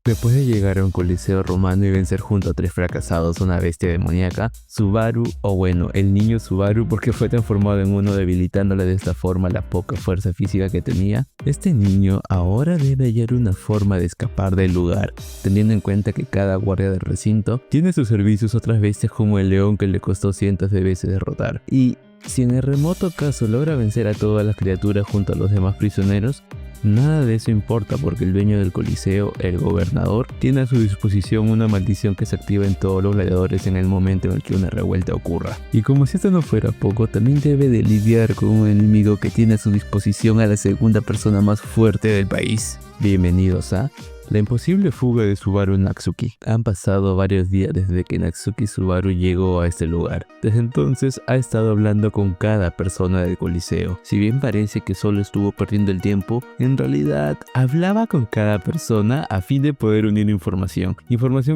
Después de llegar a un coliseo romano y vencer junto a 3 fracasados una bestia demoníaca, Subaru, o bueno, el niño Subaru porque fue transformado en uno debilitándole de esta forma la poca fuerza física que tenía, este niño ahora debe hallar una forma de escapar del lugar, teniendo en cuenta que cada guardia del recinto tiene a sus servicios otras bestias como el león que le costó cientos de veces derrotar. Y si en el remoto caso logra vencer a todas las criaturas junto a los demás prisioneros, nada de eso importa porque el dueño del coliseo, el gobernador, tiene a su disposición una maldición que se activa en todos los gladiadores en el momento en el que una revuelta ocurra. Y como si esto no fuera poco, también debe de lidiar con un enemigo que tiene a su disposición a la segunda persona más fuerte del país. Bienvenidos a la imposible fuga de Subaru Natsuki. Han pasado varios días desde que Natsuki Subaru llegó a este lugar. Desde entonces ha estado hablando con cada persona del coliseo. Si bien parece que solo estuvo perdiendo el tiempo, en realidad hablaba con cada persona a fin de poder unir información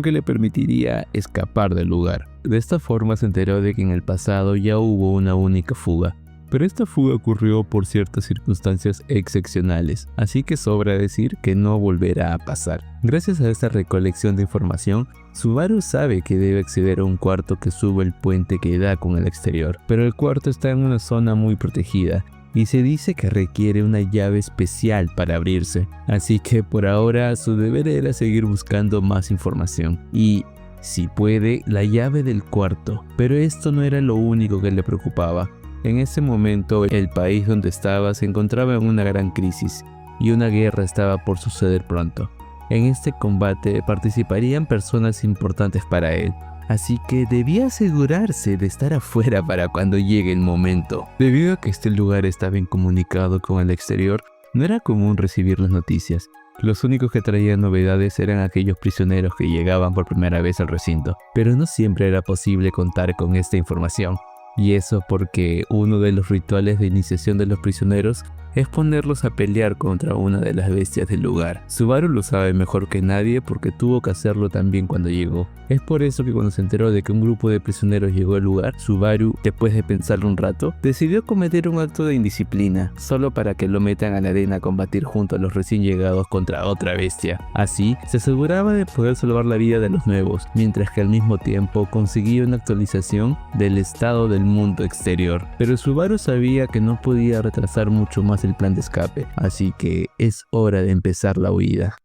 que le permitiría escapar del lugar. De esta forma se enteró de que en el pasado ya hubo una única fuga. Pero esta fuga ocurrió por ciertas circunstancias excepcionales, así que sobra decir que no volverá a pasar. Gracias a esta recolección de información, Subaru sabe que debe acceder a un cuarto que sube el puente que da con el exterior, pero el cuarto está en una zona muy protegida y se dice que requiere una llave especial para abrirse, así que por ahora su deber era seguir buscando más información y, si puede, la llave del cuarto. Pero esto no era lo único que le preocupaba. En ese momento, el país donde estaba se encontraba en una gran crisis y una guerra estaba por suceder pronto. En este combate participarían personas importantes para él, así que debía asegurarse de estar afuera para cuando llegue el momento. Debido a que este lugar estaba incomunicado con el exterior, no era común recibir las noticias. Los únicos que traían novedades eran aquellos prisioneros que llegaban por primera vez al recinto, pero no siempre era posible contar con esta información. Y eso porque uno de los rituales de iniciación de los prisioneros es ponerlos a pelear contra una de las bestias del lugar. Subaru lo sabe mejor que nadie porque tuvo que hacerlo también cuando llegó. Es por eso que cuando se enteró de que un grupo de prisioneros llegó al lugar, Subaru, después de pensarlo un rato, decidió cometer un acto de indisciplina, solo para que lo metan a la arena a combatir junto a los recién llegados contra otra bestia. Así, se aseguraba de poder salvar la vida de los nuevos, mientras que al mismo tiempo conseguía una actualización del estado del mundo exterior. Pero Subaru sabía que no podía retrasar mucho más el plan de escape, así que es hora de empezar la huida.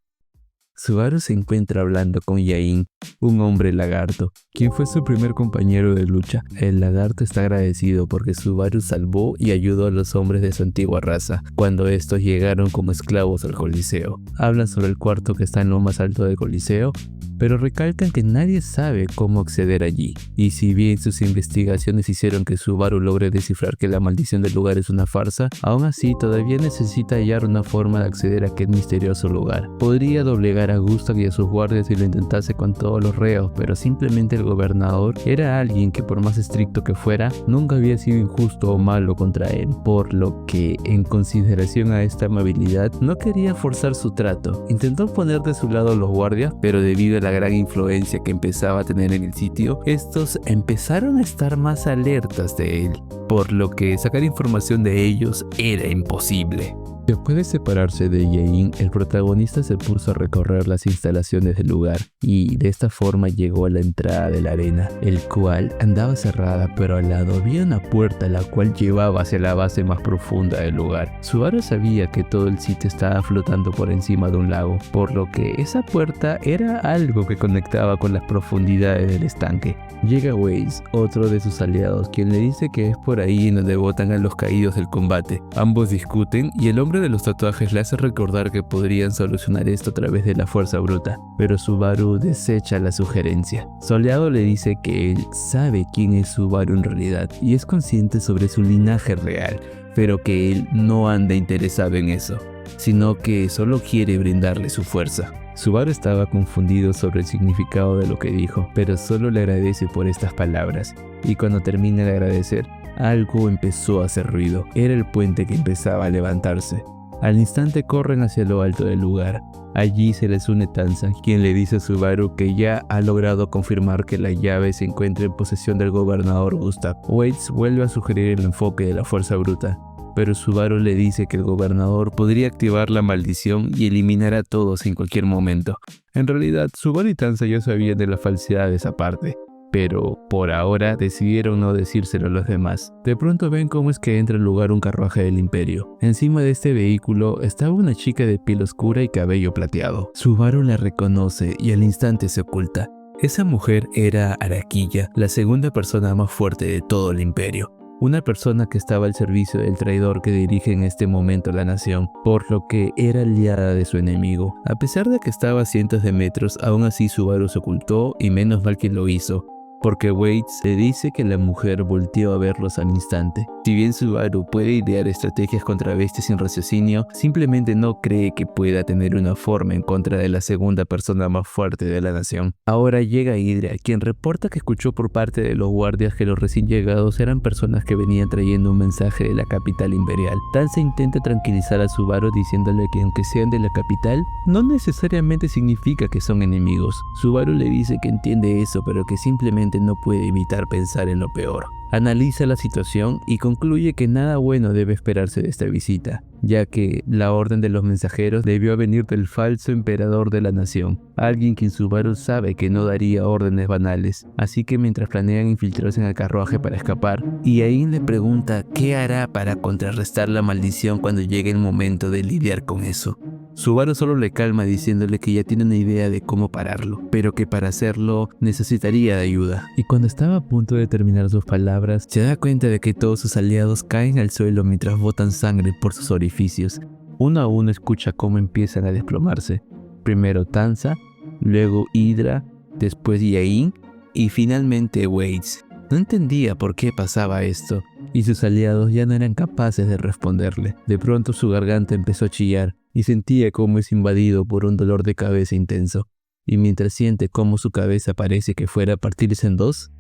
Subaru se encuentra hablando con Yain, un hombre lagarto, quien fue su primer compañero de lucha. El lagarto está agradecido porque Subaru salvó y ayudó a los hombres de su antigua raza cuando estos llegaron como esclavos al coliseo. Hablan sobre el cuarto que está en lo más alto del coliseo, pero recalcan que nadie sabe cómo acceder allí. Y si bien sus investigaciones hicieron que Subaru logre descifrar que la maldición del lugar es una farsa, aún así todavía necesita hallar una forma de acceder a aquel misterioso lugar. Podría doblegar a Gustav y a sus guardias si lo intentase con todos los reos, pero simplemente el gobernador era alguien que, por más estricto que fuera, nunca había sido injusto o malo contra él, por lo que, en consideración a esta amabilidad, no quería forzar su trato. Intentó poner de su lado a los guardias, pero debido a la gran influencia que empezaba a tener en el sitio, estos empezaron a estar más alertas de él, por lo que sacar información de ellos era imposible. Después de separarse de Yain, el protagonista se puso a recorrer las instalaciones del lugar y de esta forma llegó a la entrada de la arena, el cual andaba cerrada, pero al lado había una puerta la cual llevaba hacia la base más profunda del lugar. Subaru sabía que todo el sitio estaba flotando por encima de un lago, por lo que esa puerta era algo que conectaba con las profundidades del estanque. Llega Weiss, otro de sus aliados, quien le dice que es por ahí donde botan a los caídos del combate. Ambos discuten y el hombre de los tatuajes le hace recordar que podrían solucionar esto a través de la fuerza bruta, pero Subaru desecha la sugerencia. Su aliado le dice que él sabe quién es Subaru en realidad y es consciente sobre su linaje real, pero que él no anda interesado en eso, sino que solo quiere brindarle su fuerza. Subaru estaba confundido sobre el significado de lo que dijo, pero solo le agradece por estas palabras, y cuando termina de agradecer, algo empezó a hacer ruido. Era el puente que empezaba a levantarse. Al instante corren hacia lo alto del lugar. Allí se les une Tanza, quien le dice a Subaru que ya ha logrado confirmar que la llave se encuentra en posesión del gobernador Gustav. Waits vuelve a sugerir el enfoque de la fuerza bruta, pero Subaru le dice que el gobernador podría activar la maldición y eliminar a todos en cualquier momento. En realidad, Subaru y Tanza ya sabían de la falsedad de esa parte, pero por ahora decidieron no decírselo a los demás. De pronto ven cómo es que entra al lugar un carruaje del Imperio. Encima de este vehículo estaba una chica de piel oscura y cabello plateado. Subaru la reconoce y al instante se oculta. Esa mujer era Araquilla, la segunda persona más fuerte de todo el Imperio. Una persona que estaba al servicio del traidor que dirige en este momento la nación, por lo que era aliada de su enemigo. A pesar de que estaba a cientos de metros, aún así Subaru se ocultó y menos mal que lo hizo, porque Waits le dice que la mujer volteó a verlos al instante. Si bien Subaru puede idear estrategias contra bestias sin raciocinio, simplemente no cree que pueda tener una forma en contra de la segunda persona más fuerte de la nación. Ahora llega Hydra, quien reporta que escuchó por parte de los guardias que los recién llegados eran personas que venían trayendo un mensaje de la capital imperial. Tanza intenta tranquilizar a Subaru diciéndole que aunque sean de la capital, no necesariamente significa que son enemigos. Subaru le dice que entiende eso, pero que simplemente no puede evitar pensar en lo peor. Analiza la situación y concluye que nada bueno debe esperarse de esta visita, ya que la orden de los mensajeros debió venir del falso emperador de la nación, alguien quien Subaru sabe que no daría órdenes banales. Así que mientras planean infiltrarse en el carruaje para escapar, Iain le pregunta qué hará para contrarrestar la maldición cuando llegue el momento de lidiar con eso. Subaru solo le calma diciéndole que ya tiene una idea de cómo pararlo, pero que para hacerlo necesitaría de ayuda. Y cuando estaba a punto de terminar sus palabras, se da cuenta de que todos sus aliados caen al suelo mientras botan sangre por sus orificios. Uno a uno escucha cómo empiezan a desplomarse. Primero Tanza, luego Hydra, después Iain y finalmente Waits. No entendía por qué pasaba esto, y sus aliados ya no eran capaces de responderle. De pronto su garganta empezó a chillar, y sentía cómo es invadido por un dolor de cabeza intenso. Y mientras siente cómo su cabeza parece que fuera a partirse en dos,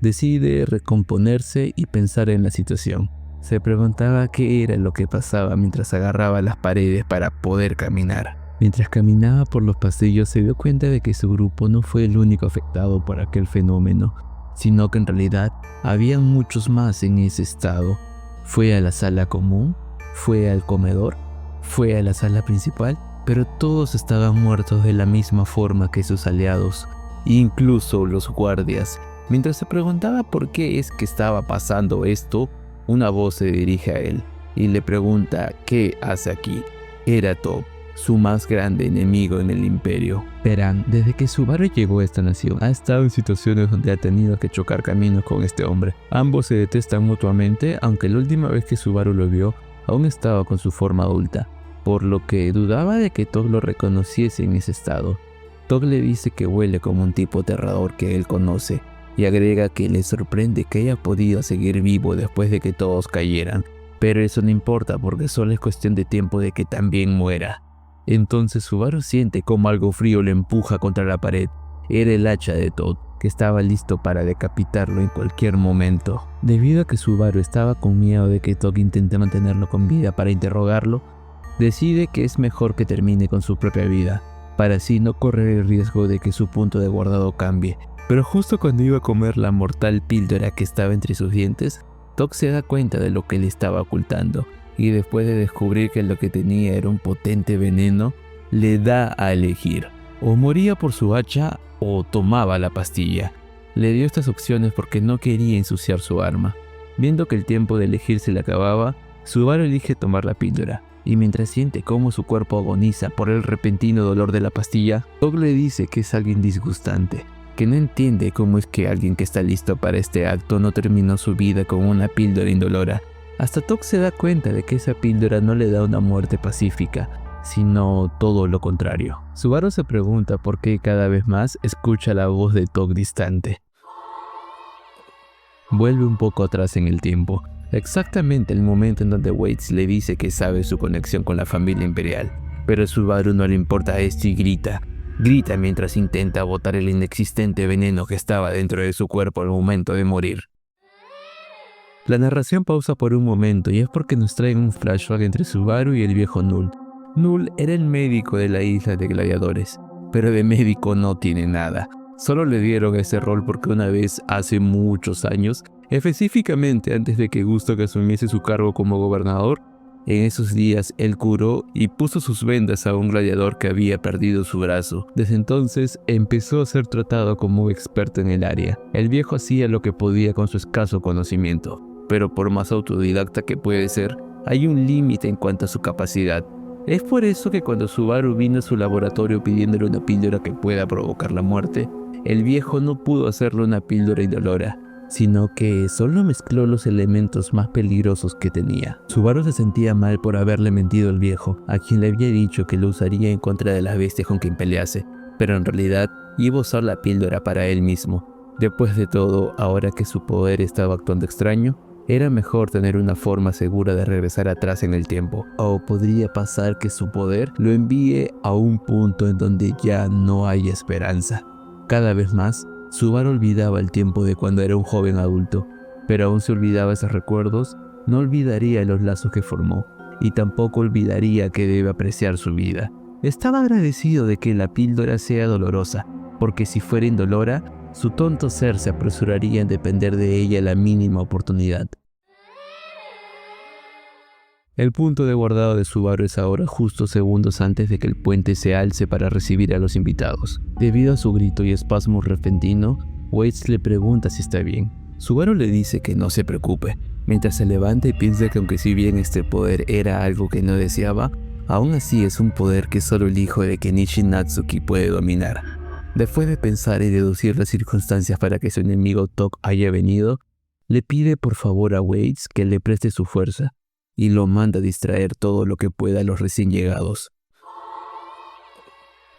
decide recomponerse y pensar en la situación. Se preguntaba qué era lo que pasaba mientras agarraba las paredes para poder caminar. Mientras caminaba por los pasillos se dio cuenta de que su grupo no fue el único afectado por aquel fenómeno, sino que en realidad había muchos más en ese estado. Fue a la sala común, fue al comedor, fue a la sala principal, pero todos estaban muertos de la misma forma que sus aliados, incluso los guardias. Mientras se preguntaba por qué es que estaba pasando esto, una voz se dirige a él y le pregunta qué hace aquí. Era Toph, su más grande enemigo en el Imperio. Verán, desde que Subaru llegó a esta nación, ha estado en situaciones donde ha tenido que chocar caminos con este hombre. Ambos se detestan mutuamente, aunque la última vez que Subaru lo vio, aún estaba con su forma adulta, por lo que dudaba de que Toph lo reconociese en ese estado. Toph le dice que huele como un tipo aterrador que él conoce, y agrega que le sorprende que haya podido seguir vivo después de que todos cayeran, pero eso no importa porque solo es cuestión de tiempo de que también muera. Entonces Subaru siente como algo frío le empuja contra la pared. Era el hacha de Toph, que estaba listo para decapitarlo en cualquier momento. Debido a que Subaru estaba con miedo de que Toph intente mantenerlo con vida para interrogarlo, decide que es mejor que termine con su propia vida, para así no correr el riesgo de que su punto de guardado cambie. Pero justo cuando iba a comer la mortal píldora que estaba entre sus dientes, Toph se da cuenta de lo que le estaba ocultando, y después de descubrir que lo que tenía era un potente veneno, le da a elegir. O moría por su hacha o tomaba la pastilla. Le dio estas opciones porque no quería ensuciar su arma. Viendo que el tiempo de elegir se le acababa, Subaru elige tomar la píldora, y mientras siente cómo su cuerpo agoniza por el repentino dolor de la pastilla, Toph le dice que es alguien disgustante, que no entiende cómo es que alguien que está listo para este acto no terminó su vida con una píldora indolora. Hasta Toph se da cuenta de que esa píldora no le da una muerte pacífica, sino todo lo contrario. Subaru se pregunta por qué cada vez más escucha la voz de Toph distante. Vuelve un poco atrás en el tiempo, exactamente el momento en donde Waits le dice que sabe su conexión con la familia imperial, pero a Subaru no le importa esto y grita mientras intenta botar el inexistente veneno que estaba dentro de su cuerpo al momento de morir. La narración pausa por un momento y es porque nos traen un flashback entre Subaru y el viejo Null. Null era el médico de la isla de gladiadores, pero de médico no tiene nada. Solo le dieron ese rol porque una vez, hace muchos años, Específicamente antes de que Gustok asumiese su cargo como gobernador, en esos días él curó y puso sus vendas a un gladiador que había perdido su brazo. Desde entonces empezó a ser tratado como experto en el área. El viejo hacía lo que podía con su escaso conocimiento, pero por más autodidacta que puede ser, hay un límite en cuanto a su capacidad. Es por eso que cuando Subaru vino a su laboratorio pidiéndole una píldora que pueda provocar la muerte, el viejo no pudo hacerle una píldora indolora, sino que solo mezcló los elementos más peligrosos que tenía. Subaru se sentía mal por haberle mentido al viejo, a quien le había dicho que lo usaría en contra de las bestias con quien pelease, pero en realidad iba a usar la píldora para él mismo. Después de todo, ahora que su poder estaba actuando extraño, era mejor tener una forma segura de regresar atrás en el tiempo, o podría pasar que su poder lo envíe a un punto en donde ya no hay esperanza. Cada vez más, Subaru olvidaba el tiempo de cuando era un joven adulto, pero aún se olvidaba esos recuerdos, no olvidaría los lazos que formó, y tampoco olvidaría que debe apreciar su vida. Estaba agradecido de que la píldora sea dolorosa, porque si fuera indolora, su tonto ser se apresuraría en depender de ella a la mínima oportunidad. El punto de guardado de Subaru es ahora justo segundos antes de que el puente se alce para recibir a los invitados. Debido a su grito y espasmo repentino, Waits le pregunta si está bien. Subaru le dice que no se preocupe, mientras se levanta y piensa que aunque si bien este poder era algo que no deseaba, aún así es un poder que solo el hijo de Kenichi Natsuki puede dominar. Después de pensar y deducir las circunstancias para que su enemigo Tok haya venido, le pide por favor a Waits que le preste su fuerza, y lo manda a distraer todo lo que pueda a los recién llegados.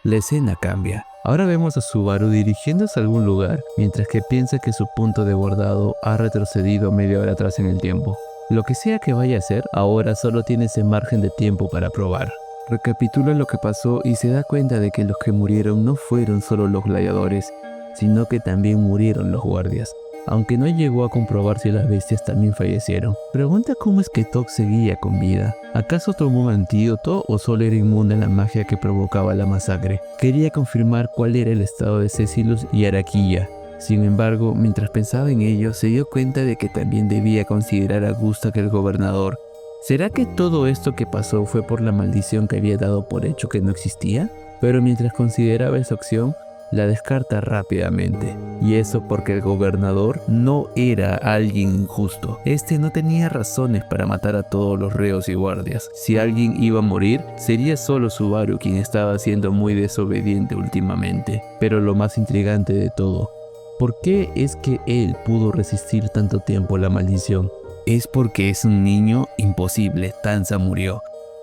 La escena cambia. Ahora vemos a Subaru dirigiéndose a algún lugar, mientras que piensa que su punto de guardado ha retrocedido media hora atrás en el tiempo. Lo que sea que vaya a hacer, ahora solo tiene ese margen de tiempo para probar. Recapitula lo que pasó y se da cuenta de que los que murieron no fueron solo los gladiadores, sino que también murieron los guardias. Aunque no llegó a comprobar si las bestias también fallecieron. Pregunta cómo es que Tok seguía con vida. ¿Acaso tomó un antídoto o solo era inmune a la magia que provocaba la masacre? Quería confirmar cuál era el estado de Cecilus y Araquilla. Sin embargo, mientras pensaba en ello, se dio cuenta de que también debía considerar a Gustok el gobernador. ¿Será que todo esto que pasó fue por la maldición que había dado por hecho que no existía? Pero mientras consideraba esa opción, la descarta rápidamente, y eso porque el gobernador no era alguien injusto. Este no tenía razones para matar a todos los reos y guardias. Si alguien iba a morir, sería solo Subaru, quien estaba siendo muy desobediente últimamente. Pero lo más intrigante de todo, ¿por qué es que él pudo resistir tanto tiempo la maldición? Es porque es un niño imposible. Tanza murió.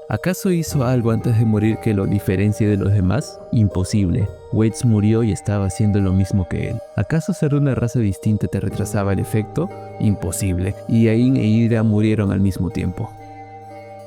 ¿Acaso hizo algo antes de morir que lo diferencie de los demás? Imposible. Waits murió y estaba haciendo lo mismo que él. ¿Acaso ser de una raza distinta te retrasaba el efecto? Imposible. Y Ain e Hydra murieron al mismo tiempo.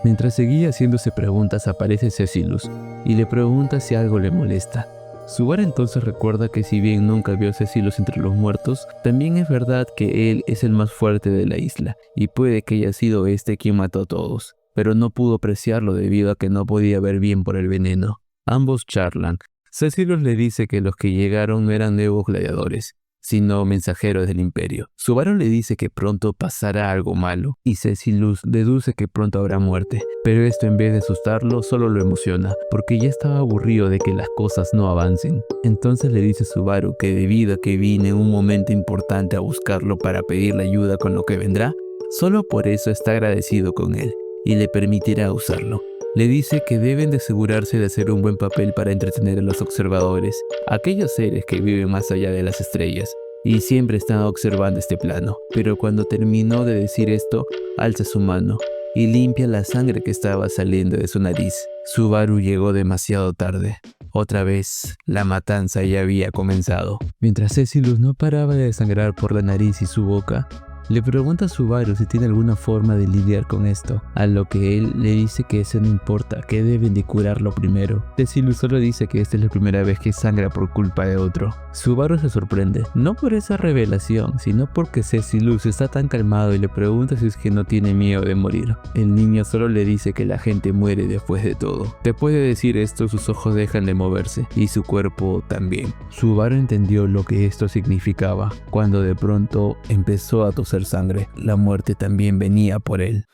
Mientras seguía haciéndose preguntas, aparece Cecilus y le pregunta si algo le molesta. Subaru entonces recuerda que si bien nunca vio a Cecilus entre los muertos, también es verdad que él es el más fuerte de la isla, y puede que haya sido este quien mató a todos, pero no pudo apreciarlo debido a que no podía ver bien por el veneno. Ambos charlan. Cecilus le dice que los que llegaron no eran nuevos gladiadores, sino mensajeros del imperio. Subaru le dice que pronto pasará algo malo, y Cecilus deduce que pronto habrá muerte, pero esto en vez de asustarlo solo lo emociona, porque ya estaba aburrido de que las cosas no avancen. Entonces le dice a Subaru que debido a que vine en un momento importante a buscarlo para pedirle ayuda con lo que vendrá, solo por eso está agradecido con él, y le permitirá usarlo. Le dice que deben de asegurarse de hacer un buen papel para entretener a los observadores, aquellos seres que viven más allá de las estrellas, y siempre están observando este plano. Pero cuando terminó de decir esto, alza su mano y limpia la sangre que estaba saliendo de su nariz. Subaru llegó demasiado tarde. Otra vez, la matanza ya había comenzado. Mientras Cecilus no paraba de sangrar por la nariz y su boca, le pregunta a Subaru si tiene alguna forma de lidiar con esto, a lo que él le dice que eso no importa, que deben de curarlo primero. Cecilus solo dice que esta es la primera vez que sangra por culpa de otro. Subaru se sorprende, no por esa revelación, sino porque Cecilus está tan calmado y le pregunta si es que no tiene miedo de morir. El niño solo le dice que la gente muere después de todo. Después de decir esto, sus ojos dejan de moverse, y su cuerpo también. Subaru entendió lo que esto significaba, cuando de pronto empezó a toser ser sangre. La muerte también venía por él.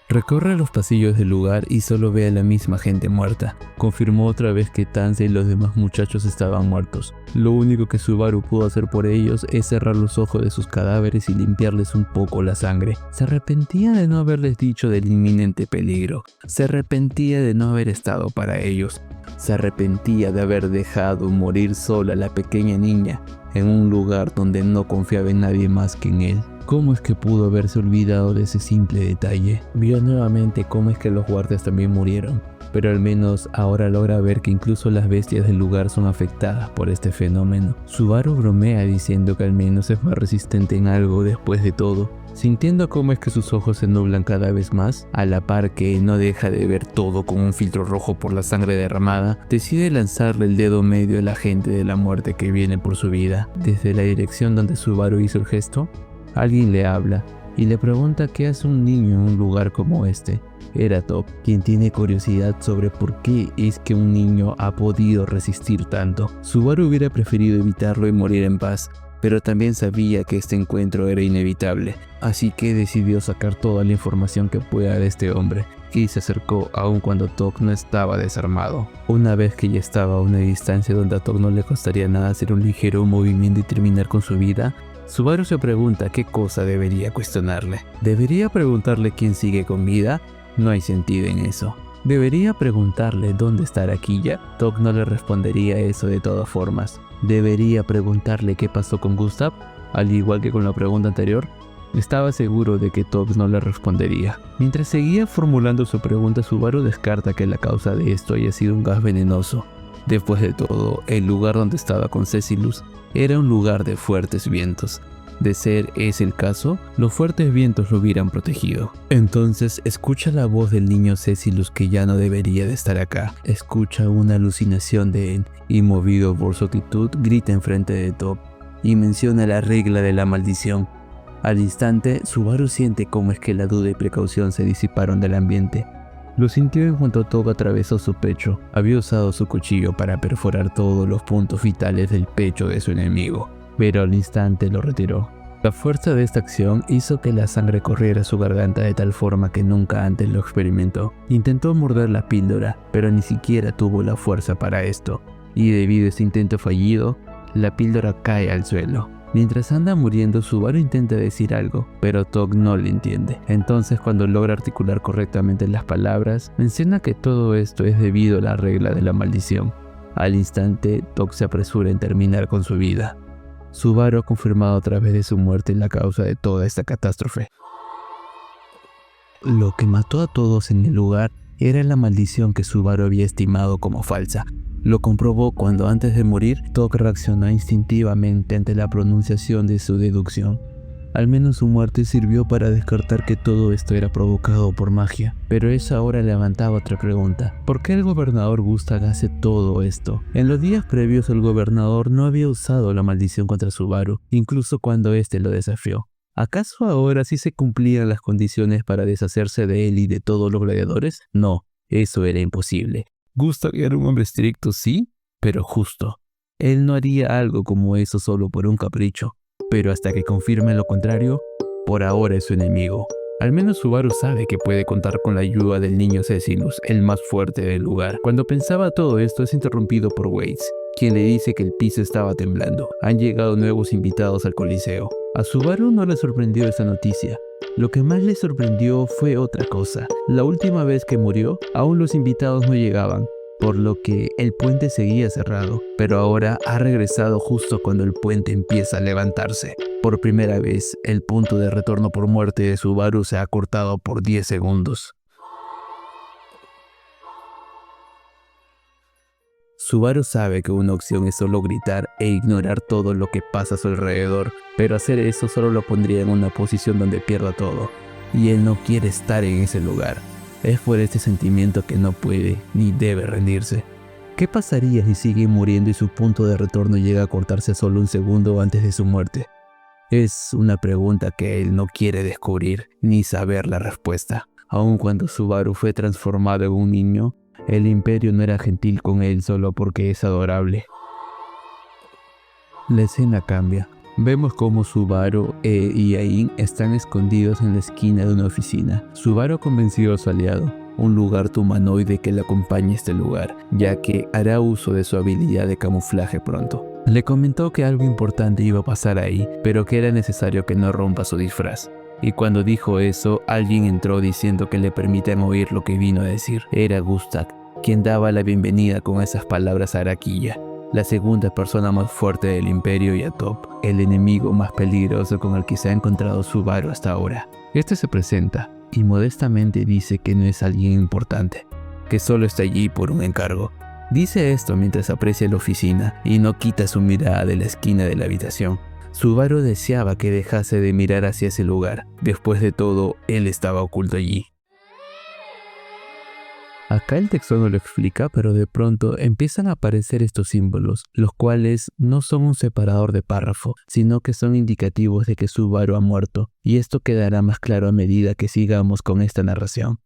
Recorre los pasillos del lugar y solo ve a la misma gente muerta. Confirmó otra vez que Tanse y los demás muchachos estaban muertos. Lo único que Subaru pudo hacer por ellos es cerrar los ojos de sus cadáveres y limpiarles un poco la sangre. Se arrepentía de no haberles dicho del inminente peligro. Se arrepentía de no haber estado para ellos. Se arrepentía de haber dejado morir sola a la pequeña niña en un lugar donde no confiaba en nadie más que en él. ¿Cómo es que pudo haberse olvidado de ese simple detalle? Vio nuevamente cómo es que los guardias también murieron, pero al menos ahora logra ver que incluso las bestias del lugar son afectadas por este fenómeno. Subaru bromea diciendo que al menos es más resistente en algo después de todo. Sintiendo cómo es que sus ojos se nublan cada vez más, a la par que no deja de ver todo con un filtro rojo por la sangre derramada, decide lanzarle el dedo medio a la gente de la muerte que viene por su vida. Desde la dirección donde Subaru hizo el gesto, alguien le habla y le pregunta qué hace un niño en un lugar como este. Era Top, quien tiene curiosidad sobre por qué es que un niño ha podido resistir tanto. Subaru hubiera preferido evitarlo y morir en paz, pero también sabía que este encuentro era inevitable, así que decidió sacar toda la información que pueda de este hombre, y se acercó aun cuando Tok no estaba desarmado. Una vez que ya estaba a una distancia donde a Tok no le costaría nada hacer un ligero movimiento y terminar con su vida, Subaru se pregunta qué cosa debería cuestionarle. ¿Debería preguntarle quién sigue con vida? No hay sentido en eso. ¿Debería preguntarle dónde está Araquilla? Tok no le respondería eso de todas formas. ¿Debería preguntarle qué pasó con Gustav? Al igual que con la pregunta anterior, estaba seguro de que Tok no le respondería. Mientras seguía formulando su pregunta, Subaru descarta que la causa de esto haya sido un gas venenoso. Después de todo, el lugar donde estaba con Cecilus era un lugar de fuertes vientos. De ser ese el caso, los fuertes vientos lo hubieran protegido. Entonces escucha la voz del niño Cecilus que ya no debería de estar acá. Escucha una alucinación de él y, movido por su actitud, grita enfrente de Top y menciona la regla de la maldición. Al instante, Subaru siente cómo es que la duda y precaución se disiparon del ambiente. Lo sintió en cuanto Tok atravesó su pecho. Había usado su cuchillo para perforar todos los puntos vitales del pecho de su enemigo, pero al instante lo retiró. La fuerza de esta acción hizo que la sangre corriera a su garganta de tal forma que nunca antes lo experimentó. Intentó morder la píldora, pero ni siquiera tuvo la fuerza para esto, y debido a este intento fallido, la píldora cae al suelo. Mientras anda muriendo, Subaru intenta decir algo, pero Tok no le entiende. Entonces, cuando logra articular correctamente las palabras, menciona que todo esto es debido a la regla de la maldición. Al instante, Tok se apresura en terminar con su vida. Subaru ha confirmado a través de su muerte la causa de toda esta catástrofe. Lo que mató a todos en el lugar era la maldición que Subaru había estimado como falsa. Lo comprobó cuando antes de morir, Tok reaccionó instintivamente ante la pronunciación de su deducción. Al menos su muerte sirvió para descartar que todo esto era provocado por magia. Pero eso ahora levantaba otra pregunta. ¿Por qué el gobernador Gustav hace todo esto? En los días previos el gobernador no había usado la maldición contra Subaru, incluso cuando este lo desafió. ¿Acaso ahora sí se cumplían las condiciones para deshacerse de él y de todos los gladiadores? No, eso era imposible. Gustav era un hombre estricto, sí, pero justo. Él no haría algo como eso solo por un capricho. Pero hasta que confirme lo contrario, por ahora es su enemigo. Al menos Subaru sabe que puede contar con la ayuda del niño Cecilus, el más fuerte del lugar. Cuando pensaba todo esto es interrumpido por Waits, quien le dice que el piso estaba temblando. Han llegado nuevos invitados al Coliseo. A Subaru no le sorprendió esta noticia. Lo que más le sorprendió fue otra cosa. La última vez que murió, aún los invitados no llegaban, por lo que el puente seguía cerrado, pero ahora ha regresado justo cuando el puente empieza a levantarse. Por primera vez, el punto de retorno por muerte de Subaru se ha cortado por 10 segundos. Subaru sabe que una opción es solo gritar e ignorar todo lo que pasa a su alrededor, pero hacer eso solo lo pondría en una posición donde pierda todo, y él no quiere estar en ese lugar. Es por este sentimiento que no puede ni debe rendirse. ¿Qué pasaría si sigue muriendo y su punto de retorno llega a cortarse solo un segundo antes de su muerte? Es una pregunta que él no quiere descubrir ni saber la respuesta. Aun cuando Subaru fue transformado en un niño, el Imperio no era gentil con él solo porque es adorable. La escena cambia. Vemos cómo Subaru y Ain están escondidos en la esquina de una oficina. Subaru ha convencido a su aliado, un lagarto humanoide, que le acompañe a este lugar, ya que hará uso de su habilidad de camuflaje pronto. Le comentó que algo importante iba a pasar ahí, pero que era necesario que no rompa su disfraz. Y cuando dijo eso, alguien entró diciendo que le permitan oír lo que vino a decir. Era Gustak, quien daba la bienvenida con esas palabras a Araquilla, la segunda persona más fuerte del Imperio, y a Top, el enemigo más peligroso con el que se ha encontrado Subaru hasta ahora. Este se presenta y modestamente dice que no es alguien importante, que solo está allí por un encargo. Dice esto mientras aprecia la oficina y no quita su mirada de la esquina de la habitación. Subaru deseaba que dejase de mirar hacia ese lugar. Después de todo, él estaba oculto allí. Acá el texto no lo explica, pero de pronto empiezan a aparecer estos símbolos, los cuales no son un separador de párrafo, sino que son indicativos de que Subaru ha muerto, y esto quedará más claro a medida que sigamos con esta narración.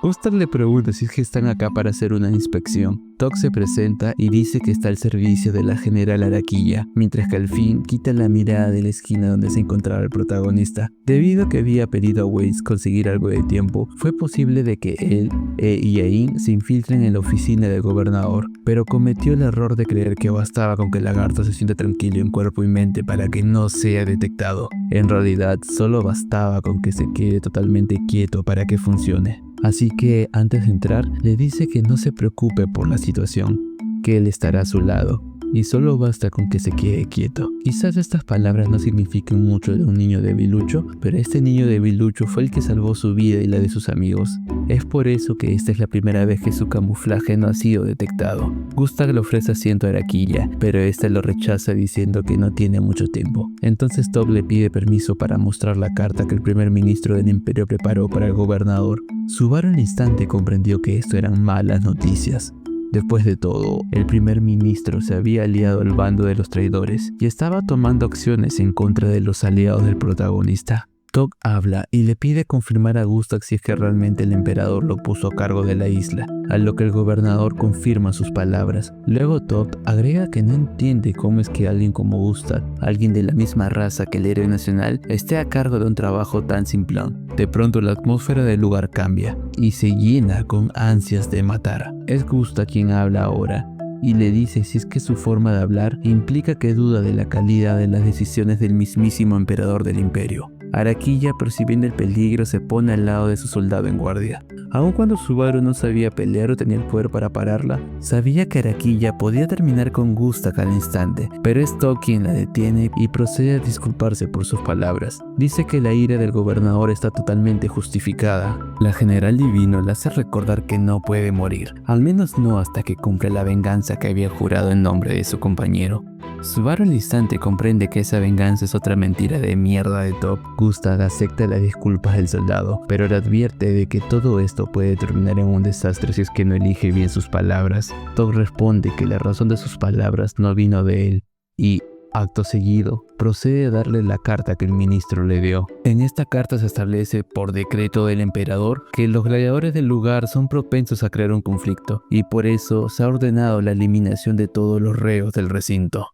Gustak le pregunta si es que están acá para hacer una inspección. Tok se presenta y dice que está al servicio de la general Araquilla, mientras que al fin quita la mirada de la esquina donde se encontraba el protagonista. Debido a que había pedido a Weiss conseguir algo de tiempo, fue posible de que él y Ain se infiltren en la oficina del gobernador, pero cometió el error de creer que bastaba con que el lagarto se sienta tranquilo en cuerpo y mente para que no sea detectado. En realidad, solo bastaba con que se quede totalmente quieto para que funcione. Así que antes de entrar, le dice que no se preocupe por la situación, que él estará a su lado, y solo basta con que se quede quieto. Quizás estas palabras no signifiquen mucho de un niño debilucho, pero este niño debilucho fue el que salvó su vida y la de sus amigos. Es por eso que esta es la primera vez que su camuflaje no ha sido detectado. Gustak le ofrece asiento a Araquilla, pero esta lo rechaza diciendo que no tiene mucho tiempo. Entonces Top le pide permiso para mostrar la carta que el primer ministro del Imperio preparó para el gobernador. Subaru al instante comprendió que esto eran malas noticias. Después de todo, el primer ministro se había aliado al bando de los traidores y estaba tomando acciones en contra de los aliados del protagonista. Tok habla y le pide confirmar a Gustak si es que realmente el emperador lo puso a cargo de la isla, a lo que el gobernador confirma sus palabras. Luego Tok agrega que no entiende cómo es que alguien como Gustak, alguien de la misma raza que el héroe nacional, esté a cargo de un trabajo tan simplón. De pronto la atmósfera del lugar cambia y se llena con ansias de matar. Es Gustak quien habla ahora y le dice si es que su forma de hablar implica que duda de la calidad de las decisiones del mismísimo emperador del imperio. Araquilla, percibiendo el peligro, se pone al lado de su soldado en guardia. Aun cuando Subaru no sabía pelear o tenía el poder para pararla, sabía que Araquilla podía terminar con Gustak al instante, pero es Tok quien la detiene y procede a disculparse por sus palabras. Dice que la ira del gobernador está totalmente justificada. La general divino le hace recordar que no puede morir, al menos no hasta que cumpla la venganza que había jurado en nombre de su compañero. Subaru al instante comprende que esa venganza es otra mentira de mierda de Top. Gustak acepta las disculpas del soldado, pero le advierte de que todo esto puede terminar en un desastre si es que no elige bien sus palabras. Top responde que la razón de sus palabras no vino de él y, acto seguido, procede a darle la carta que el ministro le dio. En esta carta se establece por decreto del emperador que los gladiadores del lugar son propensos a crear un conflicto y por eso se ha ordenado la eliminación de todos los reos del recinto.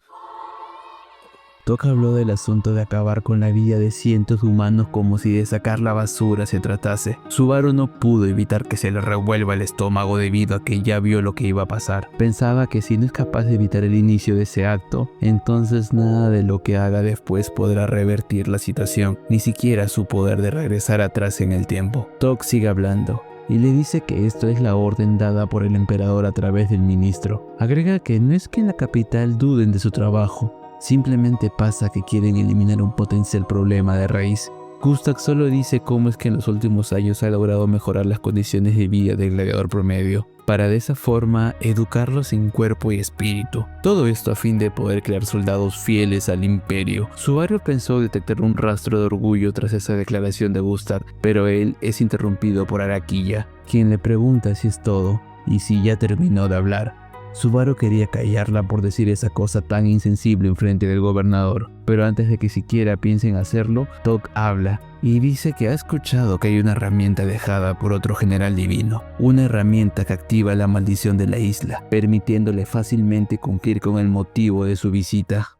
Tok habló del asunto de acabar con la vida de cientos de humanos como si de sacar la basura se tratase. Subaru no pudo evitar que se le revuelva el estómago debido a que ya vio lo que iba a pasar. Pensaba que si no es capaz de evitar el inicio de ese acto, entonces nada de lo que haga después podrá revertir la situación, ni siquiera su poder de regresar atrás en el tiempo. Tok sigue hablando y le dice que esto es la orden dada por el emperador a través del ministro. Agrega que no es que en la capital duden de su trabajo, simplemente pasa que quieren eliminar un potencial problema de raíz. Gustak solo dice cómo es que en los últimos años ha logrado mejorar las condiciones de vida del gladiador promedio, para de esa forma educarlos en cuerpo y espíritu. Todo esto a fin de poder crear soldados fieles al imperio. Subaru pensó detectar un rastro de orgullo tras esa declaración de Gustak, pero él es interrumpido por Araquilla, quien le pregunta si es todo y si ya terminó de hablar. Subaru quería callarla por decir esa cosa tan insensible en frente del gobernador, pero antes de que siquiera piense en hacerlo, Tok habla y dice que ha escuchado que hay una herramienta dejada por otro general divino, una herramienta que activa la maldición de la isla, permitiéndole fácilmente cumplir con el motivo de su visita.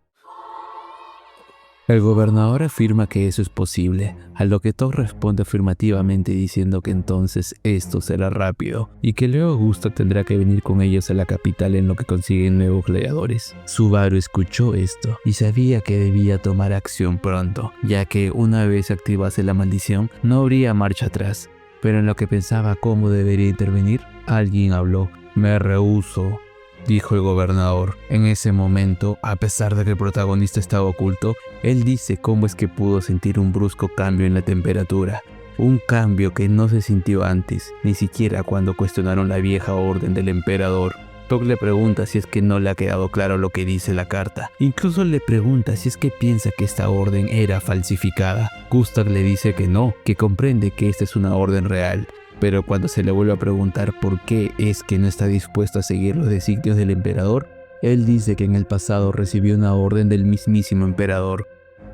El gobernador afirma que eso es posible, a lo que Tog responde afirmativamente diciendo que entonces esto será rápido y que luego Gustav tendrá que venir con ellos a la capital en lo que consiguen nuevos gladiadores. Subaru escuchó esto y sabía que debía tomar acción pronto, ya que una vez activase la maldición no habría marcha atrás. Pero en lo que pensaba cómo debería intervenir, alguien habló. «Me rehúso», dijo el gobernador. En ese momento, a pesar de que el protagonista estaba oculto, él dice cómo es que pudo sentir un brusco cambio en la temperatura. Un cambio que no se sintió antes, ni siquiera cuando cuestionaron la vieja orden del emperador. Tog le pregunta si es que no le ha quedado claro lo que dice la carta. Incluso le pregunta si es que piensa que esta orden era falsificada. Gustav le dice que no, que comprende que esta es una orden real. Pero cuando se le vuelve a preguntar por qué es que no está dispuesto a seguir los designios del emperador, él dice que en el pasado recibió una orden del mismísimo emperador,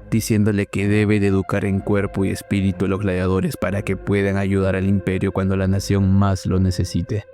diciéndole que debe de educar en cuerpo y espíritu a los gladiadores para que puedan ayudar al imperio cuando la nación más lo necesite.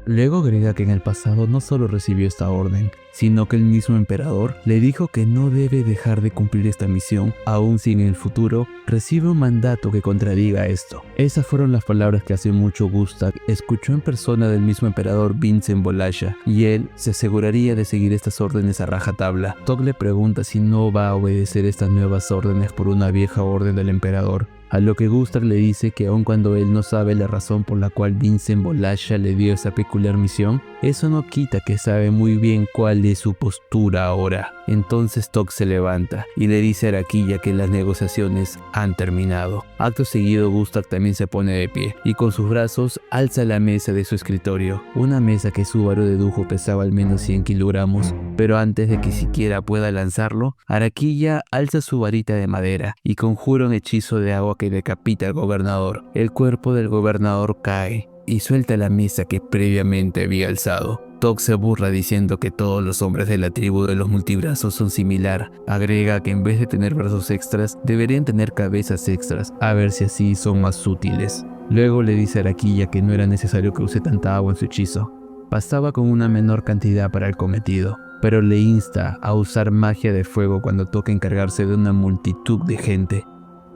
Luego agrega que en el pasado no solo recibió esta orden, sino que el mismo emperador le dijo que no debe dejar de cumplir esta misión, aun si en el futuro recibe un mandato que contradiga esto. Esas fueron las palabras que hace mucho Gustav escuchó en persona del mismo emperador Vincent Bolasha, y él se aseguraría de seguir estas órdenes a rajatabla. Tog le pregunta si no va a obedecer estas nuevas órdenes por una vieja orden del emperador. A lo que Gustav le dice que aun cuando él no sabe la razón por la cual Vincent Bolasha le dio esa peculiar misión, eso no quita que sabe muy bien cuál es su postura ahora. Entonces Tog se levanta y le dice a Araquilla que las negociaciones han terminado. Acto seguido Gustav también se pone de pie y con sus brazos alza la mesa de su escritorio, una mesa que Subaru dedujo pesaba al menos 100 kilogramos, pero antes de que siquiera pueda lanzarlo, Araquilla alza su varita de madera y conjura un hechizo de agua que decapita al gobernador. El cuerpo del gobernador cae y suelta la mesa que previamente había alzado. Tog se burla diciendo que todos los hombres de la tribu de los multibrazos son similar. Agrega que en vez de tener brazos extras, deberían tener cabezas extras, a ver si así son más útiles. Luego le dice a Araquilla que no era necesario que use tanta agua en su hechizo. Bastaba con una menor cantidad para el cometido, pero le insta a usar magia de fuego cuando toque encargarse de una multitud de gente.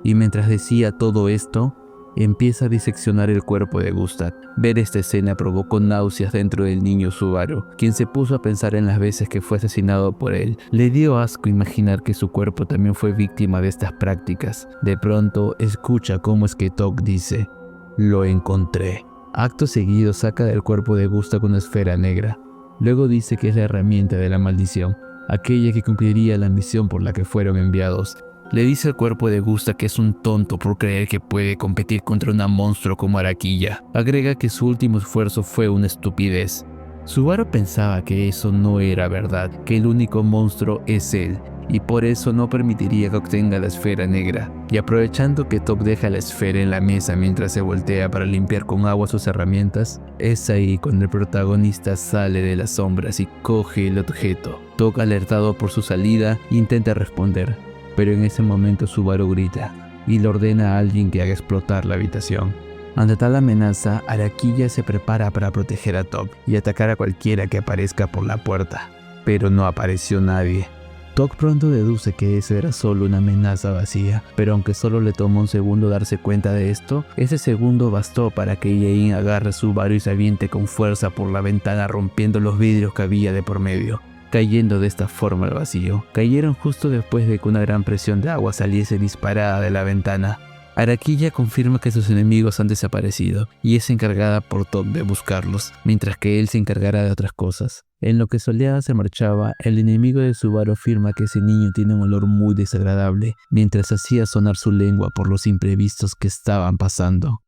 Y mientras decía todo esto, empieza a diseccionar el cuerpo de Gustav. Ver esta escena provocó náuseas dentro del niño Subaru, quien se puso a pensar en las veces que fue asesinado por él. Le dio asco imaginar que su cuerpo también fue víctima de estas prácticas. De pronto escucha cómo es que Tog dice: «Lo encontré». Acto seguido saca del cuerpo de Gustav una esfera negra. Luego dice que es la herramienta de la maldición, aquella que cumpliría la misión por la que fueron enviados. Le dice al cuerpo de Gustav que es un tonto por creer que puede competir contra un monstruo como Araquilla. Agrega que su último esfuerzo fue una estupidez. Subaru pensaba que eso no era verdad, que el único monstruo es él, y por eso no permitiría que obtenga la esfera negra. Y aprovechando que Tog deja la esfera en la mesa mientras se voltea para limpiar con agua sus herramientas, es ahí cuando el protagonista sale de las sombras y coge el objeto. Tog, alertado por su salida, intenta responder, pero en ese momento Subaru grita y le ordena a alguien que haga explotar la habitación. Ante tal amenaza, Araquilla se prepara para proteger a Tog y atacar a cualquiera que aparezca por la puerta, pero no apareció nadie. Tog pronto deduce que eso era solo una amenaza vacía, pero aunque solo le tomó un segundo darse cuenta de esto, ese segundo bastó para que Yein agarre a Subaru y se aviente con fuerza por la ventana, rompiendo los vidrios que había de por medio, cayendo de esta forma al vacío. Cayeron justo después de que una gran presión de agua saliese disparada de la ventana. Araquilla confirma que sus enemigos han desaparecido y es encargada por Tog de buscarlos, mientras que él se encargará de otras cosas. En lo que Soleada se marchaba, el enemigo de Subaru afirma que ese niño tiene un olor muy desagradable, mientras hacía sonar su lengua por los imprevistos que estaban pasando.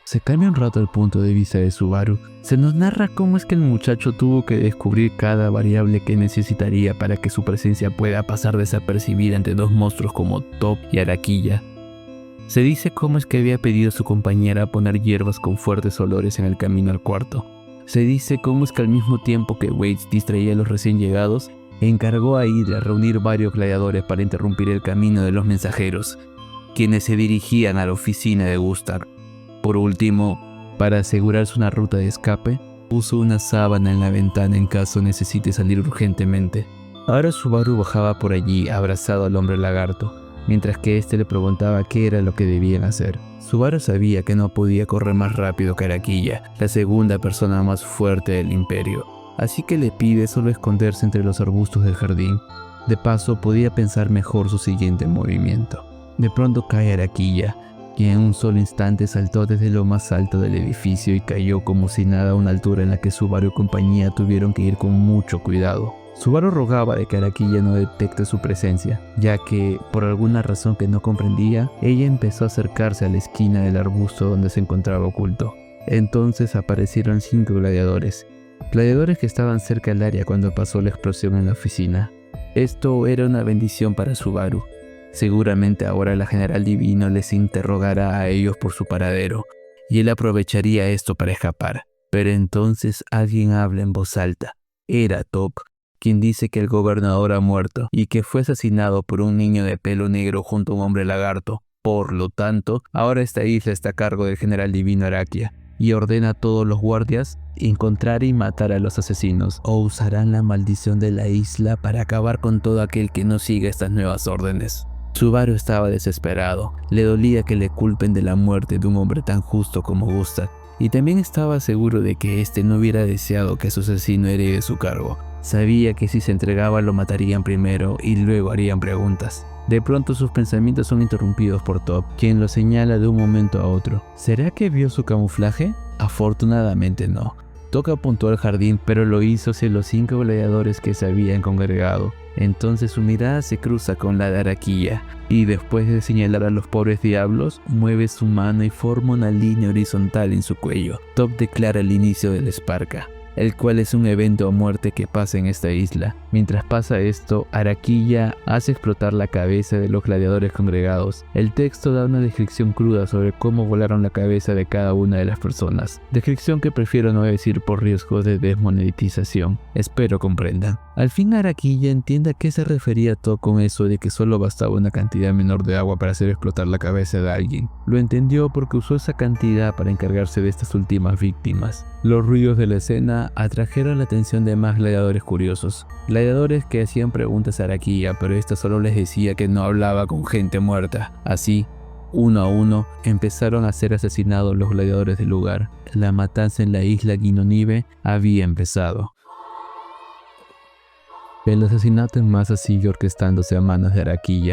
Se cambia un rato el punto de vista de Subaru. Se nos narra cómo es que el muchacho tuvo que descubrir cada variable que necesitaría para que su presencia pueda pasar desapercibida ante dos monstruos como Tog y Araquilla. Se dice cómo es que había pedido a su compañera poner hierbas con fuertes olores en el camino al cuarto. Se dice cómo es que al mismo tiempo que Waits distraía a los recién llegados, encargó a Hydra reunir varios gladiadores para interrumpir el camino de los mensajeros, quienes se dirigían a la oficina de Gustav. Por último, para asegurarse una ruta de escape, puso una sábana en la ventana en caso necesite salir urgentemente. Ahora Subaru bajaba por allí abrazado al hombre lagarto, mientras que éste le preguntaba qué era lo que debían hacer. Subaru sabía que no podía correr más rápido que Araki, la segunda persona más fuerte del imperio, así que le pide solo esconderse entre los arbustos del jardín. De paso podía pensar mejor su siguiente movimiento. De pronto cae Araki, quien en un solo instante saltó desde lo más alto del edificio y cayó como si nada a una altura en la que Subaru y compañía tuvieron que ir con mucho cuidado. Subaru rogaba de que Araki no detecte su presencia, ya que, por alguna razón que no comprendía, ella empezó a acercarse a la esquina del arbusto donde se encontraba oculto. Entonces aparecieron 5 gladiadores que estaban cerca del área cuando pasó la explosión en la oficina. Esto era una bendición para Subaru. Seguramente ahora la General Divino les interrogará a ellos por su paradero, y él aprovecharía esto para escapar. Pero entonces alguien habla en voz alta. Era Top, quien dice que el gobernador ha muerto y que fue asesinado por un niño de pelo negro junto a un hombre lagarto. Por lo tanto, ahora esta isla está a cargo del General Divino Araki, y ordena a todos los guardias encontrar y matar a los asesinos, o usarán la maldición de la isla para acabar con todo aquel que no siga estas nuevas órdenes. Subaru estaba desesperado, le dolía que le culpen de la muerte de un hombre tan justo como Gustav, y también estaba seguro de que éste no hubiera deseado que su asesino herede su cargo. Sabía que si se entregaba lo matarían primero y luego harían preguntas. De pronto sus pensamientos son interrumpidos por Top, quien lo señala de un momento a otro. ¿Será que vio su camuflaje? Afortunadamente no. Top apuntó al jardín, pero lo hizo hacia los 5 gladiadores que se habían congregado. Entonces su mirada se cruza con la de Araki, y después de señalar a los pobres diablos, mueve su mano y forma una línea horizontal en su cuello. Top declara el inicio del Sparka, el cual es un evento a muerte que pasa en esta isla. Mientras pasa esto, Araki hace explotar la cabeza de los gladiadores congregados. El texto da una descripción cruda sobre cómo volaron la cabeza de cada una de las personas, descripción que prefiero no decir por riesgo de desmonetización. Espero comprendan. Al fin Araki entiende a qué se refería todo con eso de que solo bastaba una cantidad menor de agua para hacer explotar la cabeza de alguien. Lo entendió porque usó esa cantidad para encargarse de estas últimas víctimas. Los ruidos de la escena atrajeron la atención de más gladiadores curiosos. Gladiadores que hacían preguntas a Araki, pero esta solo les decía que no hablaba con gente muerta. Así, uno a uno, empezaron a ser asesinados los gladiadores del lugar. La matanza en la isla Guinonive había empezado. El asesinato en masa sigue orquestándose a manos de Araki.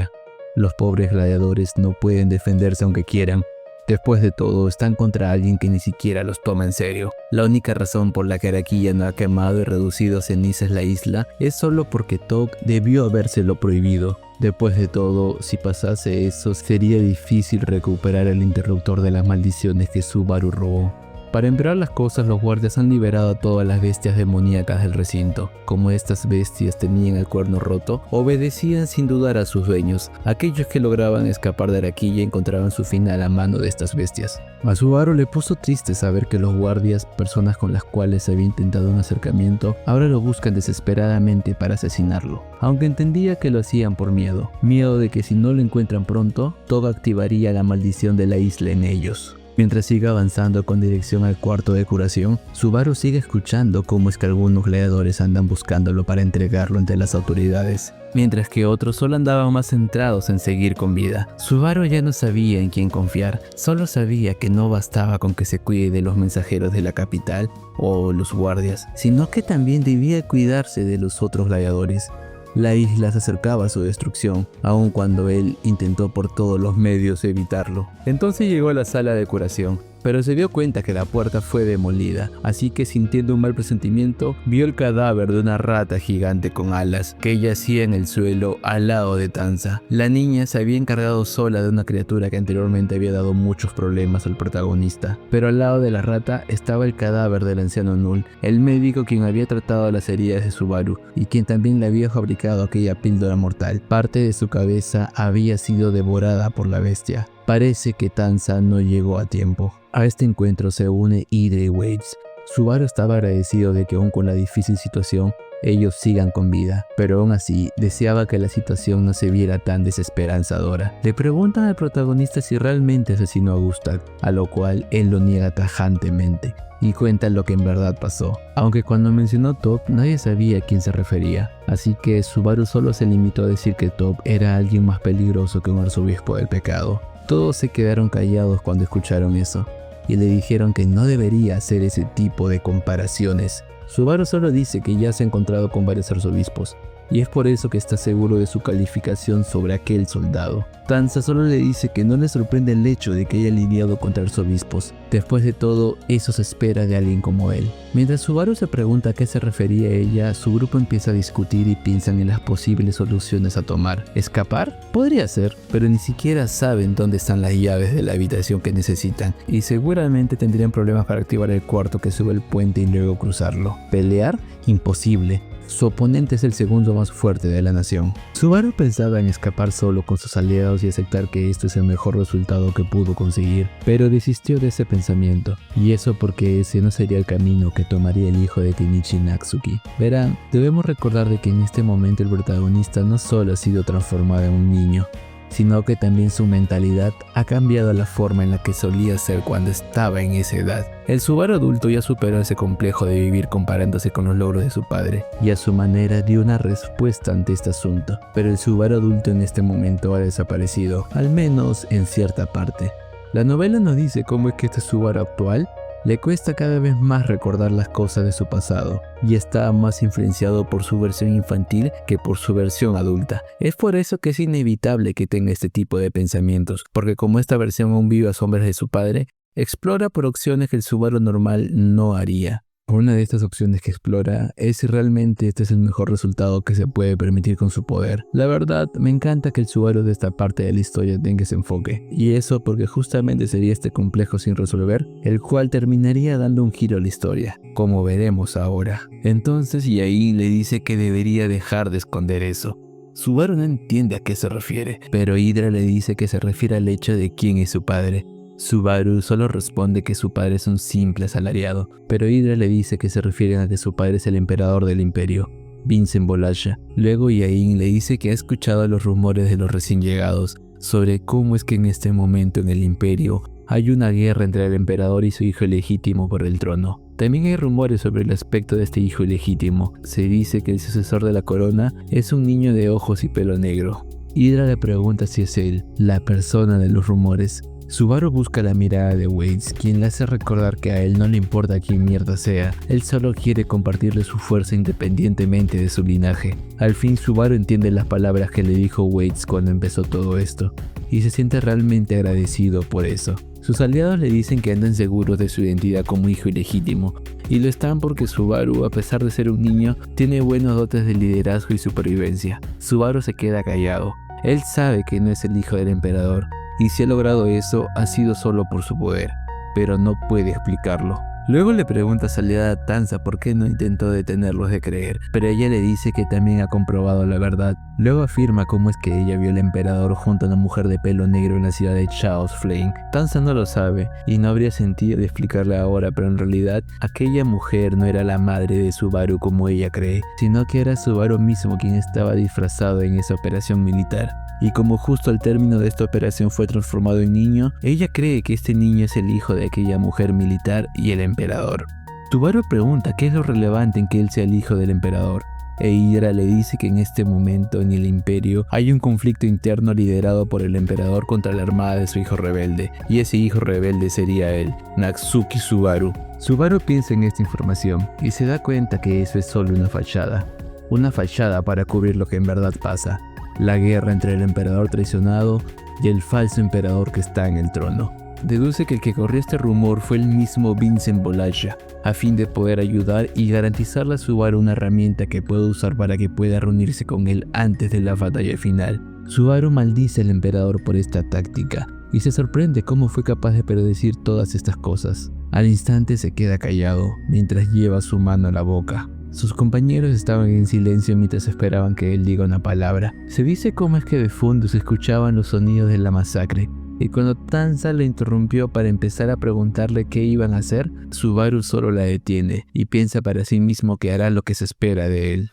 Los pobres gladiadores no pueden defenderse aunque quieran. Después de todo, están contra alguien que ni siquiera los toma en serio. La única razón por la que Araki no ha quemado y reducido a cenizas la isla es solo porque Top debió habérselo prohibido. Después de todo, si pasase eso, sería difícil recuperar el interruptor de las maldiciones que Subaru robó. Para empeorar las cosas, los guardias han liberado a todas las bestias demoníacas del recinto. Como estas bestias tenían el cuerno roto, obedecían sin dudar a sus dueños. Aquellos que lograban escapar de Araki encontraban su final a mano de estas bestias. A Subaru le puso triste saber que los guardias, personas con las cuales había intentado un acercamiento, ahora lo buscan desesperadamente para asesinarlo. Aunque entendía que lo hacían por miedo de que si no lo encuentran pronto, todo activaría la maldición de la isla en ellos. Mientras sigue avanzando con dirección al cuarto de curación, Subaru sigue escuchando cómo es que algunos gladiadores andan buscándolo para entregarlo ante las autoridades, mientras que otros solo andaban más centrados en seguir con vida. Subaru ya no sabía en quién confiar, solo sabía que no bastaba con que se cuide de los mensajeros de la capital o los guardias, sino que también debía cuidarse de los otros gladiadores. La isla se acercaba a su destrucción, aun cuando él intentó por todos los medios evitarlo. Entonces llegó a la sala de curación, pero se dio cuenta que la puerta fue demolida, así que sintiendo un mal presentimiento, vio el cadáver de una rata gigante con alas que yacía en el suelo al lado de Tanza. La niña se había encargado sola de una criatura que anteriormente había dado muchos problemas al protagonista, pero al lado de la rata estaba el cadáver del anciano Null, el médico quien había tratado las heridas de Subaru y quien también le había fabricado aquella píldora mortal. Parte de su cabeza había sido devorada por la bestia. Parece que Tanza no llegó a tiempo. A este encuentro se une Hydra y Waves, Subaru estaba agradecido de que aún con la difícil situación, ellos sigan con vida, pero aún así deseaba que la situación no se viera tan desesperanzadora. Le preguntan al protagonista si realmente asesinó a Gustav, a lo cual él lo niega tajantemente y cuenta lo que en verdad pasó. Aunque cuando mencionó Top nadie sabía a quién se refería, así que Subaru solo se limitó a decir que Top era alguien más peligroso que un arzobispo del pecado. Todos se quedaron callados cuando escucharon eso y le dijeron que no debería hacer ese tipo de comparaciones. Subaru solo dice que ya se ha encontrado con varios arzobispos y es por eso que está seguro de su calificación sobre aquel soldado. Tanza solo le dice que no le sorprende el hecho de que haya lidiado contra arzobispos. Después de todo, eso se espera de alguien como él. Mientras Subaru se pregunta a qué se refería ella, su grupo empieza a discutir y piensan en las posibles soluciones a tomar. ¿Escapar? Podría ser, pero ni siquiera saben dónde están las llaves de la habitación que necesitan y seguramente tendrían problemas para activar el cuarto que sube el puente y luego cruzarlo. ¿Pelear? Imposible. Su oponente es el segundo más fuerte de la nación. Subaru pensaba en escapar solo con sus aliados y aceptar que esto es el mejor resultado que pudo conseguir, pero desistió de ese pensamiento, y eso porque ese no sería el camino que tomaría el hijo de Kenichi Natsuki. Verán, debemos recordar de que en este momento el protagonista no solo ha sido transformado en un niño, sino que también su mentalidad ha cambiado la forma en la que solía ser cuando estaba en esa edad. El Subaru adulto ya superó ese complejo de vivir comparándose con los logros de su padre, y a su manera dio una respuesta ante este asunto, pero el Subaru adulto en este momento ha desaparecido, al menos en cierta parte. La novela nos dice cómo es que este Subaru actual le cuesta cada vez más recordar las cosas de su pasado y está más influenciado por su versión infantil que por su versión adulta. Es por eso que es inevitable que tenga este tipo de pensamientos, porque como esta versión aún vive a sombras de su padre, explora por opciones que el Subaru normal no haría. Una de estas opciones que explora es si realmente este es el mejor resultado que se puede permitir con su poder. La verdad, me encanta que el Subaru de esta parte de la historia tenga ese enfoque, y eso porque justamente sería este complejo sin resolver, el cual terminaría dando un giro a la historia, como veremos ahora. Entonces Yain le dice que debería dejar de esconder eso. Subaru no entiende a qué se refiere, pero Hydra le dice que se refiere al hecho de quién es su padre. Subaru solo responde que su padre es un simple asalariado, pero Hydra le dice que se refieren a que su padre es el emperador del imperio, Vincent Bolasha. Luego Yain le dice que ha escuchado los rumores de los recién llegados sobre cómo es que en este momento en el imperio hay una guerra entre el emperador y su hijo ilegítimo por el trono. También hay rumores sobre el aspecto de este hijo ilegítimo. Se dice que el sucesor de la corona es un niño de ojos y pelo negro. Hydra le pregunta si es él, la persona de los rumores. Subaru busca la mirada de Waits, quien le hace recordar que a él no le importa quién mierda sea, él solo quiere compartirle su fuerza independientemente de su linaje. Al fin Subaru entiende las palabras que le dijo Waits cuando empezó todo esto, y se siente realmente agradecido por eso. Sus aliados le dicen que andan seguros de su identidad como hijo ilegítimo, y lo están porque Subaru, a pesar de ser un niño, tiene buenos dotes de liderazgo y supervivencia. Subaru se queda callado, él sabe que no es el hijo del emperador, y si ha logrado eso ha sido solo por su poder, pero no puede explicarlo. Luego le pregunta a su aliada Tanza por qué no intentó detenerlos de creer, pero ella le dice que también ha comprobado la verdad. Luego afirma cómo es que ella vio al emperador junto a una mujer de pelo negro en la ciudad de Chaos Flame. Tanza no lo sabe y no habría sentido de explicarle ahora, pero en realidad aquella mujer no era la madre de Subaru como ella cree, sino que era Subaru mismo quien estaba disfrazado en esa operación militar. Y como justo al término de esta operación fue transformado en niño, ella cree que este niño es el hijo de aquella mujer militar y el emperador. Subaru pregunta qué es lo relevante en que él sea el hijo del emperador, e Hydra le dice que en este momento en el imperio hay un conflicto interno liderado por el emperador contra la armada de su hijo rebelde, y ese hijo rebelde sería él, Natsuki Subaru. Subaru piensa en esta información y se da cuenta que eso es solo una fachada para cubrir lo que en verdad pasa. La guerra entre el emperador traicionado y el falso emperador que está en el trono. Deduce que el que corrió este rumor fue el mismo Vincent Bolasha, a fin de poder ayudar y garantizarle a Subaru una herramienta que pueda usar para que pueda reunirse con él antes de la batalla final. Subaru maldice al emperador por esta táctica y se sorprende cómo fue capaz de predecir todas estas cosas. Al instante se queda callado mientras lleva su mano a la boca. Sus compañeros estaban en silencio mientras esperaban que él diga una palabra. Se dice cómo es que de fondo se escuchaban los sonidos de la masacre, Y cuando Tanza lo interrumpió para empezar a preguntarle qué iban a hacer, Subaru solo la detiene y piensa para sí mismo que hará lo que se espera de él.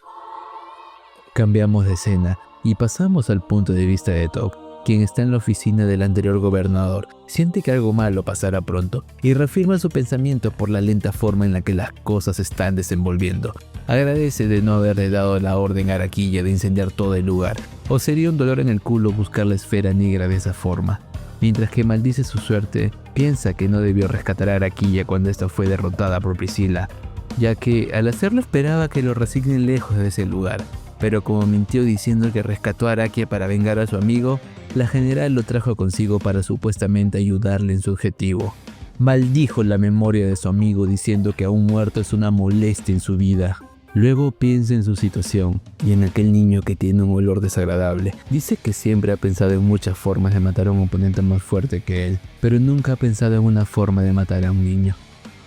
Cambiamos de escena y pasamos al punto de vista de Top, quien está en la oficina del anterior gobernador. Siente que algo malo pasará pronto y reafirma su pensamiento por la lenta forma en la que las cosas se están desenvolviendo. Agradece de no haberle dado la orden a Araquilla de incendiar todo el lugar, o sería un dolor en el culo buscar la esfera negra de esa forma. Mientras que maldice su suerte, piensa que no debió rescatar a Araquilla cuando esta fue derrotada por Priscilla, ya que al hacerlo esperaba que lo resignen lejos de ese lugar. Pero como mintió diciendo que rescató a Araquia para vengar a su amigo, la general lo trajo consigo para supuestamente ayudarle en su objetivo. Maldijo la memoria de su amigo diciendo que aún muerto es una molestia en su vida. Luego piensa en su situación y en aquel niño que tiene un olor desagradable. Dice que siempre ha pensado en muchas formas de matar a un oponente más fuerte que él, pero nunca ha pensado en una forma de matar a un niño.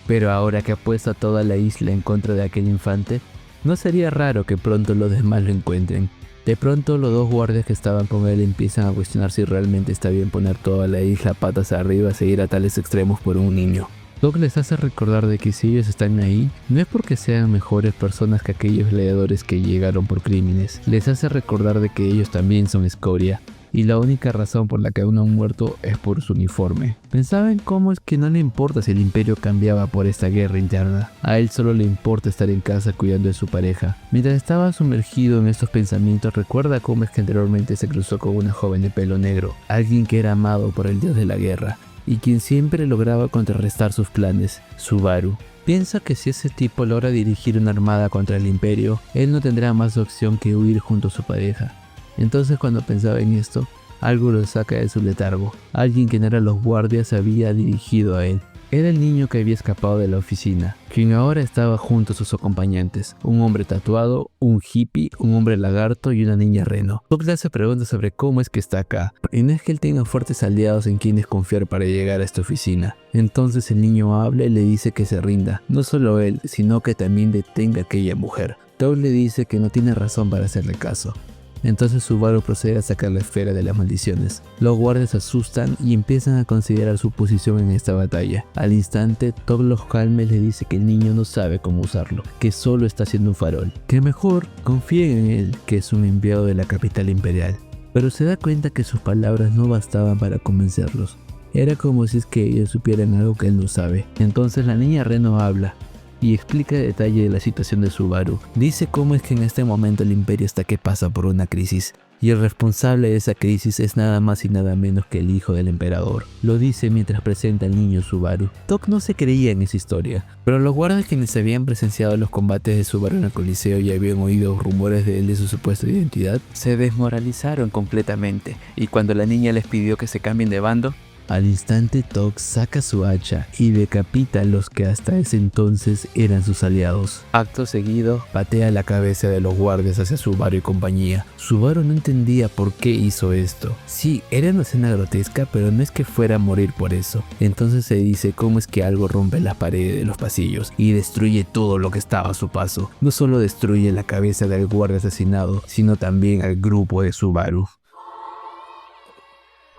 Pero ahora que ha puesto a toda la isla en contra de aquel infante, no sería raro que pronto los demás lo encuentren. De pronto los dos guardias que estaban con él empiezan a cuestionar si realmente está bien poner toda la isla patas arriba a seguir a tales extremos por un niño. Doc les hace recordar de que si ellos están ahí, no es porque sean mejores personas que aquellos gladiadores que llegaron por crímenes. Les hace recordar de que ellos también son escoria, y la única razón por la que aún no han muerto es por su uniforme. Pensaba en cómo es que no le importa si el imperio cambiaba por esta guerra interna. A él solo le importa estar en casa cuidando de su pareja. Mientras estaba sumergido en estos pensamientos, recuerda cómo es que anteriormente se cruzó con una joven de pelo negro, alguien que era amado por el dios de la guerra, y quien siempre lograba contrarrestar sus planes, Subaru. Piensa que si ese tipo logra dirigir una armada contra el imperio, él no tendrá más opción que huir junto a su pareja. Entonces cuando pensaba en esto, algo lo saca de su letargo. Alguien que no era los guardias se había dirigido a él. Era el niño que había escapado de la oficina, quien ahora estaba junto a sus acompañantes. Un hombre tatuado, un hippie, un hombre lagarto y una niña reno. Doc le hace preguntas sobre cómo es que está acá, y no es que él tenga fuertes aliados en quienes confiar para llegar a esta oficina. Entonces el niño habla y le dice que se rinda. No solo él, sino que también detenga a aquella mujer. Doc le dice que no tiene razón para hacerle caso. Entonces Subaru procede a sacar la esfera de las maldiciones. Los guardias se asustan y empiezan a considerar su posición en esta batalla. Al instante, Top los calma y le dice que el niño no sabe cómo usarlo, que solo está haciendo un farol, que mejor confíen en él, que es un enviado de la capital imperial. Pero se da cuenta que sus palabras no bastaban para convencerlos. Era como si es que ellos supieran algo que él no sabe. Entonces la niña Reno habla y explica el detalle de la situación de Subaru. Dice cómo es que en este momento el imperio está que pasa por una crisis, y el responsable de esa crisis es nada más y nada menos que el hijo del emperador. Lo dice mientras presenta al niño Subaru. Doc no se creía en esa historia, pero los guardias quienes habían presenciado los combates de Subaru en el Coliseo y habían oído rumores de él de su supuesta identidad, se desmoralizaron completamente, y cuando la niña les pidió que se cambien de bando, al instante Doc saca su hacha y decapita a los que hasta ese entonces eran sus aliados. Acto seguido, patea la cabeza de los guardias hacia Subaru y compañía. Subaru no entendía por qué hizo esto. Sí, era una escena grotesca, pero no es que fuera a morir por eso. Entonces se dice cómo es que algo rompe las paredes de los pasillos y destruye todo lo que estaba a su paso. No solo destruye la cabeza del guardia asesinado, sino también al grupo de Subaru.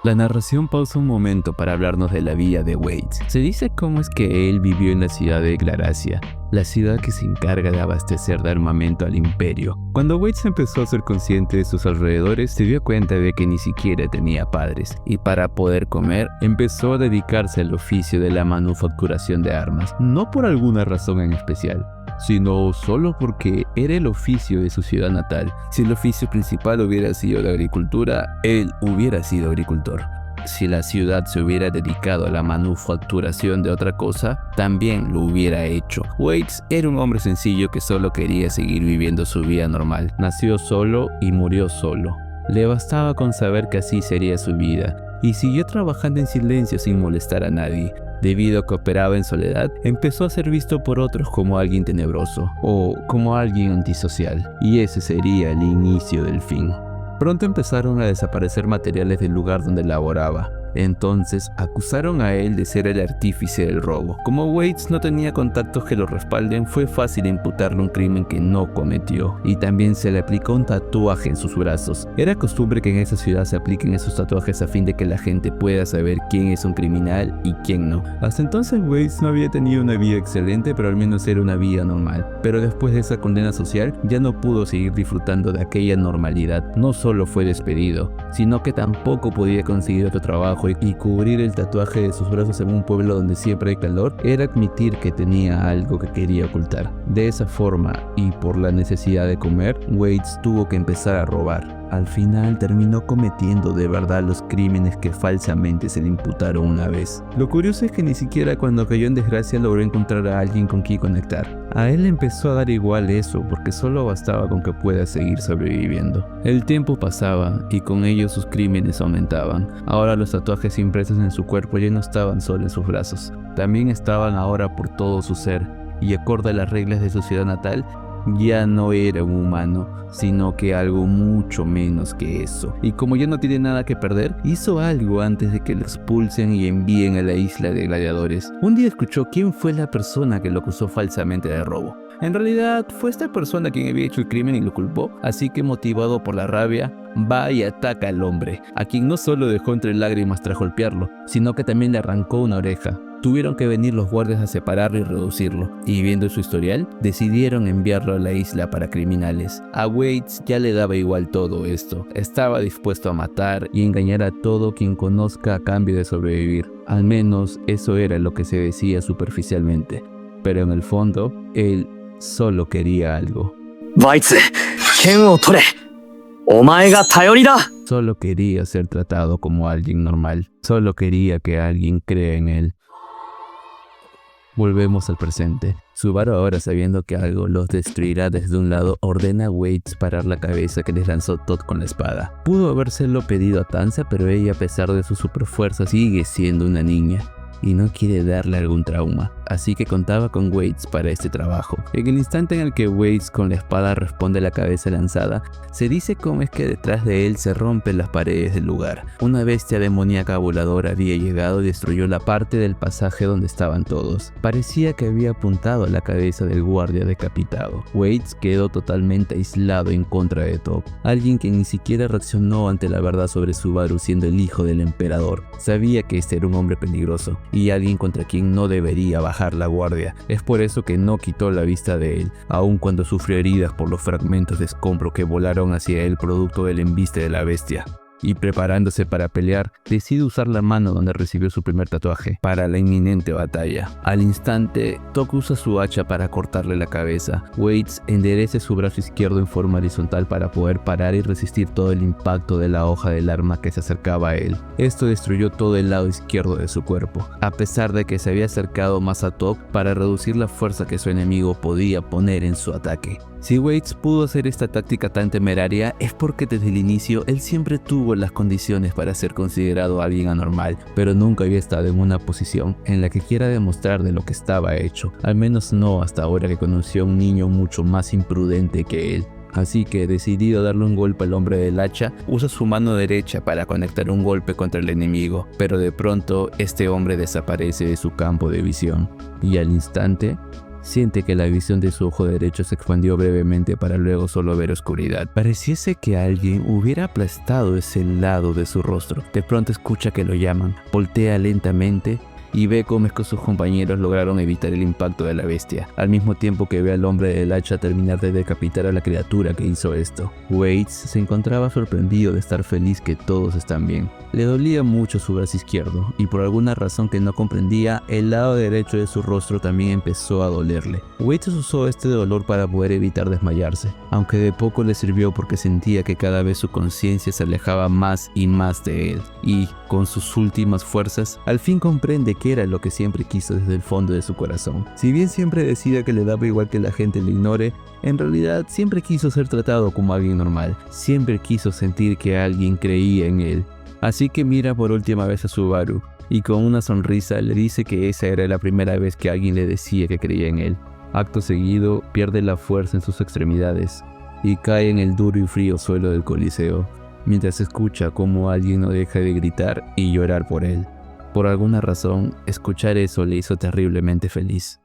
La narración pausa un momento para hablarnos de la vida de Waits. Se dice cómo es que él vivió en la ciudad de Glaracia, la ciudad que se encarga de abastecer de armamento al imperio. Cuando Waits empezó a ser consciente de sus alrededores, se dio cuenta de que ni siquiera tenía padres, y para poder comer, empezó a dedicarse al oficio de la manufacturación de armas, no por alguna razón en especial, sino solo porque era el oficio de su ciudad natal. Si el oficio principal hubiera sido la agricultura, él hubiera sido agricultor. Si la ciudad se hubiera dedicado a la manufacturación de otra cosa, también lo hubiera hecho. Waits era un hombre sencillo que solo quería seguir viviendo su vida normal. Nació solo y murió solo. Le bastaba con saber que así sería su vida, y siguió trabajando en silencio sin molestar a nadie. Debido a que operaba en soledad, empezó a ser visto por otros como alguien tenebroso o como alguien antisocial, y ese sería el inicio del fin. Pronto empezaron a desaparecer materiales del lugar donde laboraba. Entonces acusaron a él de ser el artífice del robo. Como Waits no tenía contactos que lo respalden, fue fácil imputarle un crimen que no cometió, y también se le aplicó un tatuaje en sus brazos. Era costumbre que en esa ciudad se apliquen esos tatuajes a fin de que la gente pueda saber quién es un criminal y quién no. Hasta entonces Waits no había tenido una vida excelente, pero al menos era una vida normal. Pero después de esa condena social ya no pudo seguir disfrutando de aquella normalidad. No solo fue despedido, sino que tampoco podía conseguir otro trabajo, y cubrir el tatuaje de sus brazos en un pueblo donde siempre hay calor era admitir que tenía algo que quería ocultar. De esa forma, y por la necesidad de comer, Waits tuvo que empezar a robar. Al final terminó cometiendo de verdad los crímenes que falsamente se le imputaron una vez. Lo curioso es que ni siquiera cuando cayó en desgracia logró encontrar a alguien con quien conectar. A él le empezó a dar igual eso, porque solo bastaba con que pueda seguir sobreviviendo. El tiempo pasaba y con ello sus crímenes aumentaban. Ahora los tatuajes impresos en su cuerpo ya no estaban solo en sus brazos, también estaban ahora por todo su ser, y acorde a las reglas de su ciudad natal, ya no era un humano, sino que algo mucho menos que eso. Y como ya no tiene nada que perder, hizo algo antes de que lo expulsen y envíen a la isla de gladiadores. Un día escuchó quién fue la persona que lo acusó falsamente de robo. En realidad fue esta persona quien había hecho el crimen y lo culpó, así que motivado por la rabia, va y ataca al hombre, a quien no solo dejó entre lágrimas tras golpearlo, sino que también le arrancó una oreja. Tuvieron que venir los guardias a separarlo y reducirlo, y viendo su historial, decidieron enviarlo a la isla para criminales. A Waits ya le daba igual todo esto, estaba dispuesto a matar y engañar a todo quien conozca a cambio de sobrevivir. Al menos eso era lo que se decía superficialmente, pero en el fondo, él solo quería algo. Waits, ken o tore. Omae ga tayori da. Solo quería ser tratado como alguien normal, solo quería que alguien crea en él. Volvemos al presente. Subaru, ahora sabiendo que algo los destruirá desde un lado, ordena a Waits parar la cabeza que les lanzó Todd con la espada. Pudo habérselo pedido a Tanza, pero ella, a pesar de su superfuerza, sigue siendo una niña y no quiere darle algún trauma, así que contaba con Waits para este trabajo. En el instante en el que Waits con la espada responde a la cabeza lanzada, se dice cómo es que detrás de él se rompen las paredes del lugar. Una bestia demoníaca voladora había llegado y destruyó la parte del pasaje donde estaban todos. Parecía que había apuntado a la cabeza del guardia decapitado. Waits quedó totalmente aislado en contra de Top, alguien que ni siquiera reaccionó ante la verdad sobre Subaru siendo el hijo del emperador. Sabía que este era un hombre peligroso y alguien contra quien no debería bajar la guardia. Es por eso que no quitó la vista de él, aun cuando sufrió heridas por los fragmentos de escombro que volaron hacia él producto del embiste de la bestia. Y preparándose para pelear, decide usar la mano donde recibió su primer tatuaje para la inminente batalla. Al instante, Tok usa su hacha para cortarle la cabeza. Waits endereza su brazo izquierdo en forma horizontal para poder parar y resistir todo el impacto de la hoja del arma que se acercaba a él. Esto destruyó todo el lado izquierdo de su cuerpo, a pesar de que se había acercado más a Tok para reducir la fuerza que su enemigo podía poner en su ataque. Si Waits pudo hacer esta táctica tan temeraria es porque desde el inicio él siempre tuvo las condiciones para ser considerado alguien anormal, pero nunca había estado en una posición en la que quiera demostrar de lo que estaba hecho, al menos no hasta ahora que conoció a un niño mucho más imprudente que él. Así que, decidido a darle un golpe al hombre del hacha, usa su mano derecha para conectar un golpe contra el enemigo, pero de pronto este hombre desaparece de su campo de visión, y al instante siente que la visión de su ojo derecho se expandió brevemente para luego solo ver oscuridad. Pareciese que alguien hubiera aplastado ese lado de su rostro. De pronto escucha que lo llaman, voltea lentamente y ve cómo es que sus compañeros lograron evitar el impacto de la bestia, al mismo tiempo que ve al hombre del hacha terminar de decapitar a la criatura que hizo esto. Waits se encontraba sorprendido de estar feliz que todos están bien. Le dolía mucho su brazo izquierdo, y por alguna razón que no comprendía, el lado derecho de su rostro también empezó a dolerle. Waits usó este dolor para poder evitar desmayarse, aunque de poco le sirvió porque sentía que cada vez su conciencia se alejaba más y más de él, y, con sus últimas fuerzas, al fin comprende que era lo que siempre quiso desde el fondo de su corazón. Si bien siempre decía que le daba igual que la gente le ignore, en realidad siempre quiso ser tratado como alguien normal, siempre quiso sentir que alguien creía en él. Así que mira por última vez a Subaru, y con una sonrisa le dice que esa era la primera vez que alguien le decía que creía en él. Acto seguido, pierde la fuerza en sus extremidades, y cae en el duro y frío suelo del Coliseo. mientras escucha cómo alguien no deja de gritar y llorar por él. Por alguna razón, escuchar eso le hizo terriblemente feliz.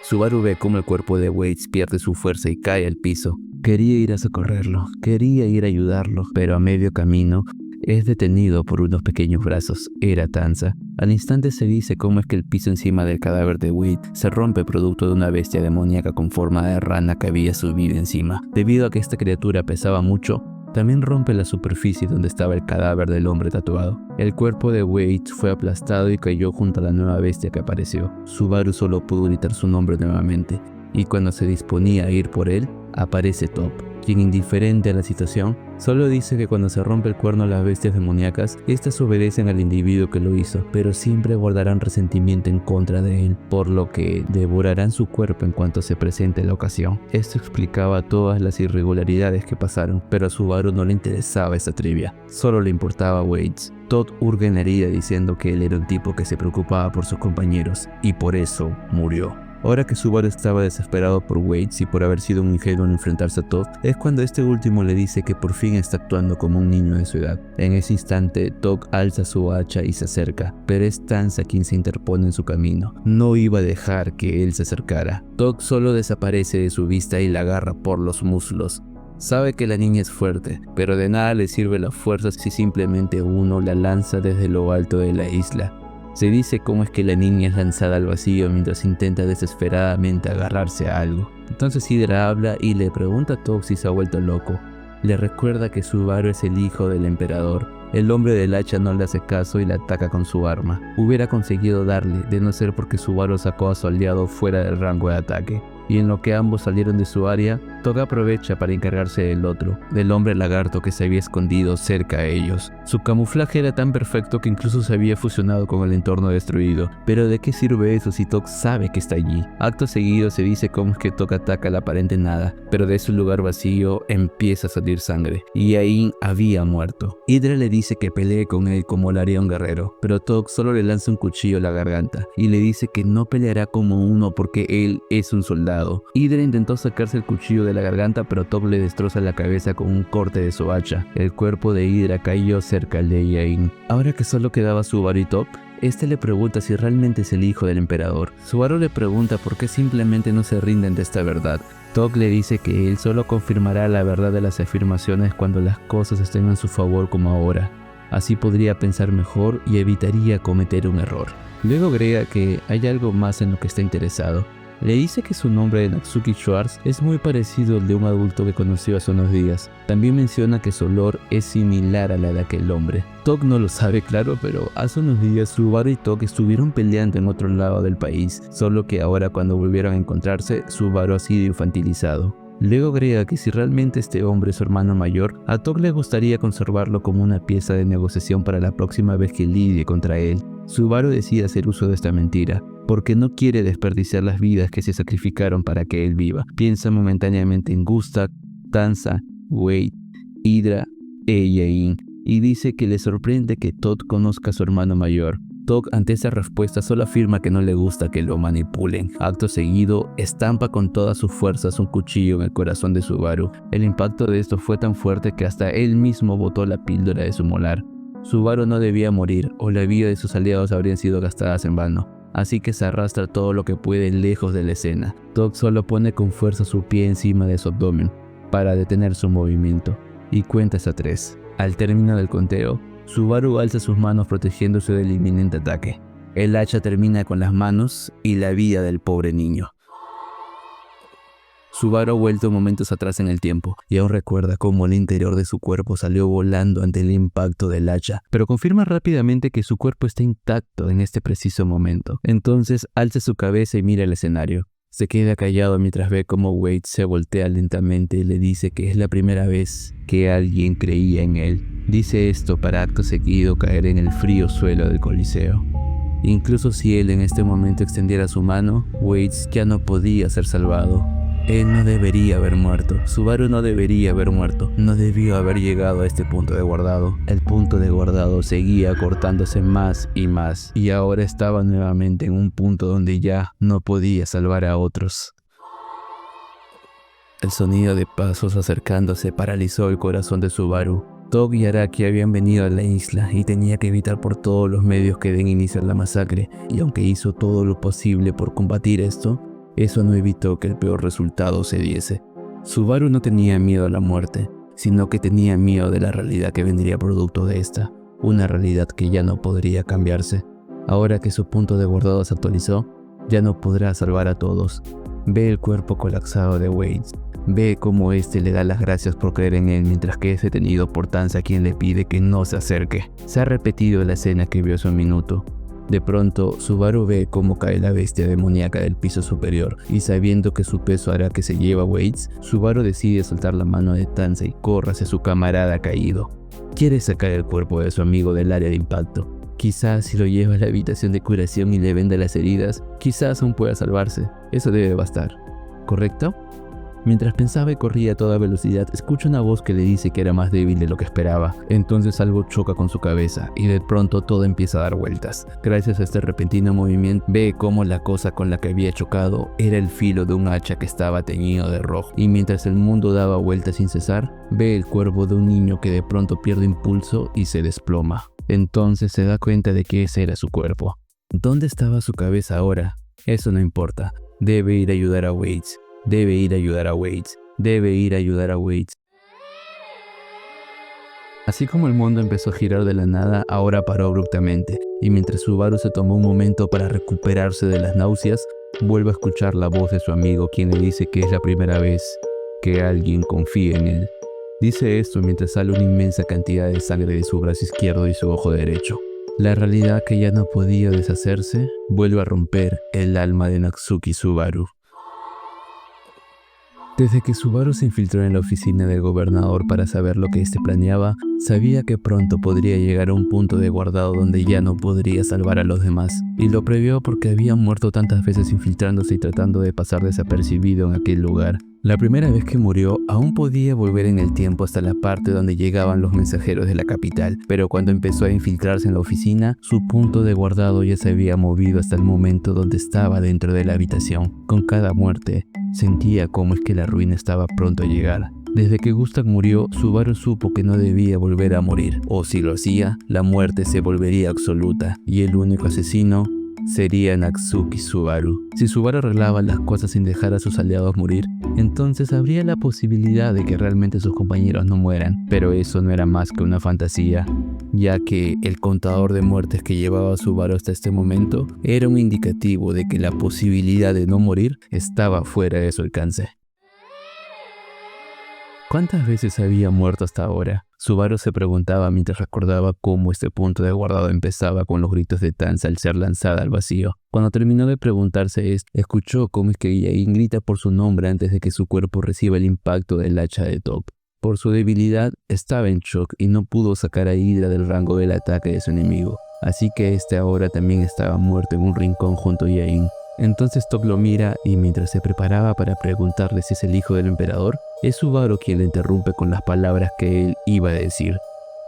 Subaru ve cómo el cuerpo de Wade pierde su fuerza y cae al piso. Quería ir a socorrerlo, quería ir a ayudarlo, pero a medio camino es detenido por unos pequeños brazos. Era Tanza. Al instante se dice cómo es que el piso encima del cadáver de Wade se rompe producto de una bestia demoníaca con forma de rana que había subido encima. Debido a que esta criatura pesaba mucho, también rompe la superficie donde estaba el cadáver del hombre tatuado. El cuerpo de Wade fue aplastado y cayó junto a la nueva bestia que apareció. Subaru solo pudo gritar su nombre nuevamente, y cuando se disponía a ir por él, aparece Top, quien, indiferente a la situación, solo dice que cuando se rompe el cuerno a las bestias demoníacas, estas obedecen al individuo que lo hizo, pero siempre guardarán resentimiento en contra de él, por lo que devorarán su cuerpo en cuanto se presente la ocasión. Esto explicaba todas las irregularidades que pasaron, pero a Subaru no le interesaba esta trivia, solo le importaba Wade. Todd hurga en la herida diciendo que él era un tipo que se preocupaba por sus compañeros, y por eso murió. Ahora que Subaru estaba desesperado por Wade y por haber sido un ingenuo en enfrentarse a Todd, es cuando este último le dice que por fin está actuando como un niño de su edad. En ese instante, Todd alza su hacha y se acerca, pero es Tanza quien se interpone en su camino. No iba a dejar que él se acercara. Todd solo desaparece de su vista y la agarra por los muslos. Sabe que la niña es fuerte, pero de nada le sirve la fuerza si simplemente uno la lanza desde lo alto de la isla. Se dice cómo es que la niña es lanzada al vacío mientras intenta desesperadamente agarrarse a algo. Entonces Hydra habla y le pregunta a Todd si se ha vuelto loco. Le recuerda que Subaru es el hijo del emperador. El hombre del hacha no le hace caso y le ataca con su arma. Hubiera conseguido darle, de no ser porque Subaru sacó a su aliado fuera del rango de ataque. Y en lo que ambos salieron de su área, Todd aprovecha para encargarse del otro, del hombre lagarto que se había escondido cerca a ellos. Su camuflaje era tan perfecto que incluso se había fusionado con el entorno destruido. Pero ¿de qué sirve eso si Todd sabe que está allí? Acto seguido se dice cómo es que Todd ataca la aparente nada, pero de su lugar vacío empieza a salir sangre, y ahí había muerto. Hydra le dice que pelee con él como lo haría un guerrero, pero Todd solo le lanza un cuchillo a la garganta, y le dice que no peleará como uno porque él es un soldado. Hydra intentó sacarse el cuchillo de la garganta, pero Top le destroza la cabeza con un corte de su hacha. El cuerpo de Hydra cayó cerca de Yain. Ahora que solo quedaba Subaru y Top, este le pregunta si realmente es el hijo del emperador. Subaru le pregunta por qué simplemente no se rinden de esta verdad. Top le dice que él solo confirmará la verdad de las afirmaciones cuando las cosas estén a su favor como ahora. Así podría pensar mejor y evitaría cometer un error. Luego agrega que hay algo más en lo que está interesado. Le dice que su nombre de Natsuki Schwartz es muy parecido al de un adulto que conoció hace unos días. También menciona que su olor es similar a la de aquel hombre. Todd no lo sabe, claro, pero hace unos días Subaru y Todd estuvieron peleando en otro lado del país, solo que ahora cuando volvieron a encontrarse, Subaru ha sido infantilizado. Luego agrega que si realmente este hombre es su hermano mayor, a Todd le gustaría conservarlo como una pieza de negociación para la próxima vez que lidie contra él. Subaru decide hacer uso de esta mentira, porque no quiere desperdiciar las vidas que se sacrificaron para que él viva. Piensa momentáneamente en Gustav, Tanza, Wade, Hydra e Yain, y dice que le sorprende que Todd conozca a su hermano mayor. Todd, ante esa respuesta, solo afirma que no le gusta que lo manipulen. Acto seguido, estampa con todas sus fuerzas un cuchillo en el corazón de Subaru. El impacto de esto fue tan fuerte que hasta él mismo botó la píldora de su molar. Subaru no debía morir, o la vida de sus aliados habrían sido gastadas en vano. Así que se arrastra todo lo que puede lejos de la escena. Todd solo pone con fuerza su pie encima de su abdomen para detener su movimiento, y cuenta hasta 3. Al término del conteo, Subaru alza sus manos protegiéndose del inminente ataque. El hacha termina con las manos y la vida del pobre niño. Subaru ha vuelto momentos atrás en el tiempo y aún recuerda cómo el interior de su cuerpo salió volando ante el impacto del hacha, pero confirma rápidamente que su cuerpo está intacto en este preciso momento. Entonces alza su cabeza y mira el escenario. Se queda callado mientras ve cómo Wade se voltea lentamente y le dice que es la primera vez que alguien creía en él. Dice esto para acto seguido caer en el frío suelo del Coliseo. Incluso si él en este momento extendiera su mano, Wade ya no podía ser salvado. Él no debería haber muerto. Subaru no debería haber muerto. No debió haber llegado a este punto de guardado. El punto de guardado seguía cortándose más y más. Y ahora estaba nuevamente en un punto donde ya no podía salvar a otros. El sonido de pasos acercándose paralizó el corazón de Subaru. Tog y Araki habían venido a la isla y tenía que evitar por todos los medios que den inicio a la masacre, y aunque hizo todo lo posible por combatir esto, eso no evitó que el peor resultado se diese. Subaru no tenía miedo a la muerte, sino que tenía miedo de la realidad que vendría producto de esta, una realidad que ya no podría cambiarse. Ahora que su punto de guardado se actualizó, ya no podrá salvar a todos. Ve el cuerpo colapsado de Waits. Ve cómo este le da las gracias por creer en él mientras que es detenido por Tanza, quien le pide que no se acerque. Se ha repetido la escena que vio hace un minuto. De pronto, Subaru ve cómo cae la bestia demoníaca del piso superior y sabiendo que su peso hará que se lleve a Waits, Subaru decide soltar la mano de Tanza y corre hacia su camarada caído. Quiere sacar el cuerpo de su amigo del área de impacto. Quizás si lo lleva a la habitación de curación y le venda las heridas, quizás aún pueda salvarse. Eso debe bastar, ¿correcto? Mientras pensaba y corría a toda velocidad, escucha una voz que le dice que era más débil de lo que esperaba. Entonces algo choca con su cabeza y de pronto todo empieza a dar vueltas. Gracias a este repentino movimiento, ve cómo la cosa con la que había chocado era el filo de un hacha que estaba teñido de rojo. Y mientras el mundo daba vueltas sin cesar, ve el cuerpo de un niño que de pronto pierde impulso y se desploma. Entonces se da cuenta de que ese era su cuerpo. ¿Dónde estaba su cabeza ahora? Eso no importa. Debe ir a ayudar a Waits. Debe ir a ayudar a Waits. Debe ir a ayudar a Waits. Así como el mundo empezó a girar de la nada, ahora paró abruptamente, y mientras Subaru se tomó un momento para recuperarse de las náuseas, vuelve a escuchar la voz de su amigo, quien le dice que es la primera vez que alguien confía en él. Dice esto mientras sale una inmensa cantidad de sangre de su brazo izquierdo y su ojo derecho. La realidad que ya no podía deshacerse vuelve a romper el alma de Natsuki Subaru. Desde que Subaru se infiltró en la oficina del gobernador para saber lo que éste planeaba, sabía que pronto podría llegar a un punto de guardado donde ya no podría salvar a los demás, y lo previó porque había muerto tantas veces infiltrándose y tratando de pasar desapercibido en aquel lugar. La primera vez que murió, aún podía volver en el tiempo hasta la parte donde llegaban los mensajeros de la capital, pero cuando empezó a infiltrarse en la oficina, su punto de guardado ya se había movido hasta el momento donde estaba dentro de la habitación. Con cada muerte, sentía como es que la ruina estaba pronto a llegar. Desde que Gustav murió, Subaru supo que no debía volver a morir, o si lo hacía, la muerte se volvería absoluta, y el único asesino sería Natsuki Subaru. Si Subaru arreglaba las cosas sin dejar a sus aliados morir, entonces habría la posibilidad de que realmente sus compañeros no mueran, pero eso no era más que una fantasía, ya que el contador de muertes que llevaba Subaru hasta este momento era un indicativo de que la posibilidad de no morir estaba fuera de su alcance. ¿Cuántas veces había muerto hasta ahora? Subaru se preguntaba mientras recordaba cómo este punto de guardado empezaba con los gritos de Tanza al ser lanzada al vacío. Cuando terminó de preguntarse esto, escuchó cómo es que Yain grita por su nombre antes de que su cuerpo reciba el impacto del hacha de Top. Por su debilidad, estaba en shock y no pudo sacar a Hydra del rango del ataque de su enemigo. Así que este ahora también estaba muerto en un rincón junto a Yain. Entonces Top lo mira y mientras se preparaba para preguntarle si es el hijo del emperador, es Subaru quien le interrumpe con las palabras que él iba a decir.